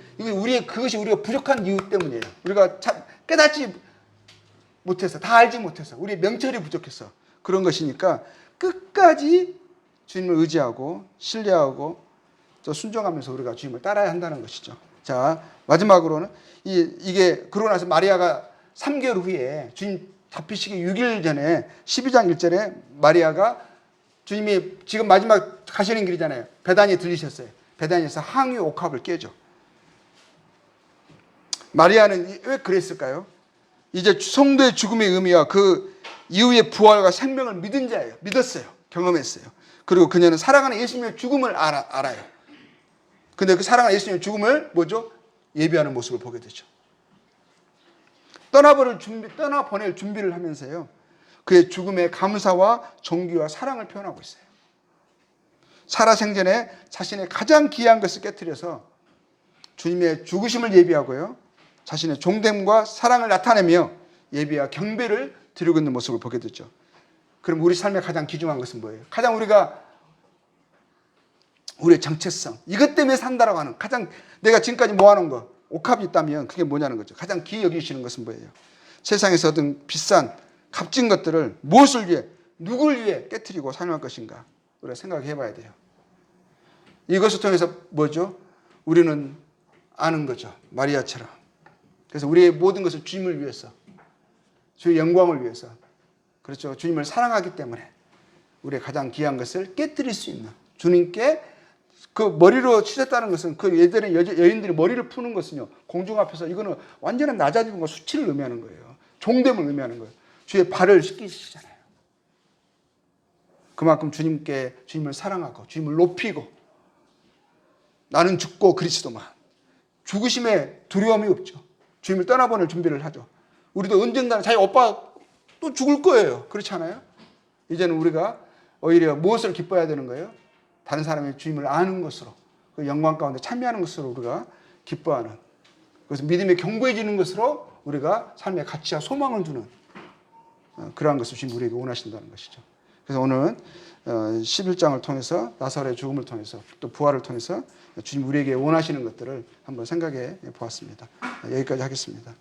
그것이 우리가 부족한 이유 때문이에요. 우리가 깨닫지 못해서 다 알지 못해서 우리 명철이 부족해서 그런 것이니까 끝까지 주님을 의지하고 신뢰하고 또 순종하면서 우리가 주님을 따라야 한다는 것이죠. 자 마지막으로는 이게 그러고 나서 마리아가 3개월 후에 주님 잡히시기 6일 전에 12장 1절에 마리아가 주님이 지금 마지막 가시는 길이잖아요. 베다니에 들리셨어요. 베다니에서 항유 옥합을 깨죠. 마리아는 왜 그랬을까요? 이제 성도의 죽음의 의미와 그 이후의 부활과 생명을 믿은 자예요. 믿었어요. 경험했어요. 그리고 그녀는 사랑하는 예수님의 죽음을 알아요. 근데 그 사랑하는 예수님의 죽음을 뭐죠? 예비하는 모습을 보게 되죠. 떠나보낼 준비를 하면서요. 그의 죽음의 감사와 존귀와 사랑을 표현하고 있어요. 살아생전에 자신의 가장 귀한 것을 깨뜨려서 주님의 죽으심을 예비하고요. 자신의 종됨과 사랑을 나타내며 예배와 경배를 드리고 있는 모습을 보게 되죠. 그럼 우리 삶의 가장 귀중한 것은 뭐예요? 가장 우리의 정체성, 이것 때문에 산다라고 하는 가장 내가 지금까지 모아놓은 거 옥합이 있다면 그게 뭐냐는 거죠. 가장 귀히 여기시는 것은 뭐예요? 세상에서 얻은 비싼 값진 것들을 무엇을 위해 누굴 위해 깨트리고 사용할 것인가 우리가 생각해 봐야 돼요. 이것을 통해서 뭐죠? 우리는 아는 거죠. 마리아처럼. 그래서 우리의 모든 것을 주님을 위해서 주의 영광을 위해서 그렇죠. 주님을 사랑하기 때문에 우리의 가장 귀한 것을 깨트릴 수 있는 주님께 그 머리로 치셨다는 것은 그 여인들이 머리를 푸는 것은요. 공중 앞에서 이거는 완전한 낮아짐과 수치를 의미하는 거예요. 종됨을 의미하는 거예요. 주의 발을 씻기시잖아요. 그만큼 주님을 사랑하고 주님을 높이고 나는 죽고 그리스도만 죽으심에 두려움이 없죠. 주님을 떠나보낼 준비를 하죠. 우리도 언젠가는 자기 오빠 또 죽을 거예요. 그렇지 않아요? 이제는 우리가 오히려 무엇을 기뻐해야 되는 거예요? 다른 사람의 주님을 아는 것으로 그 영광 가운데 참여하는 것으로 우리가 기뻐하는 그래서 믿음이 견고해지는 것으로 우리가 삶의 가치와 소망을 두는 그러한 것을 주님 우리에게 원하신다는 것이죠. 그래서 오늘 11장을 통해서 나사로의 죽음을 통해서 또 부활을 통해서 주님 우리에게 원하시는 것들을 한번 생각해 보았습니다. 여기까지 하겠습니다.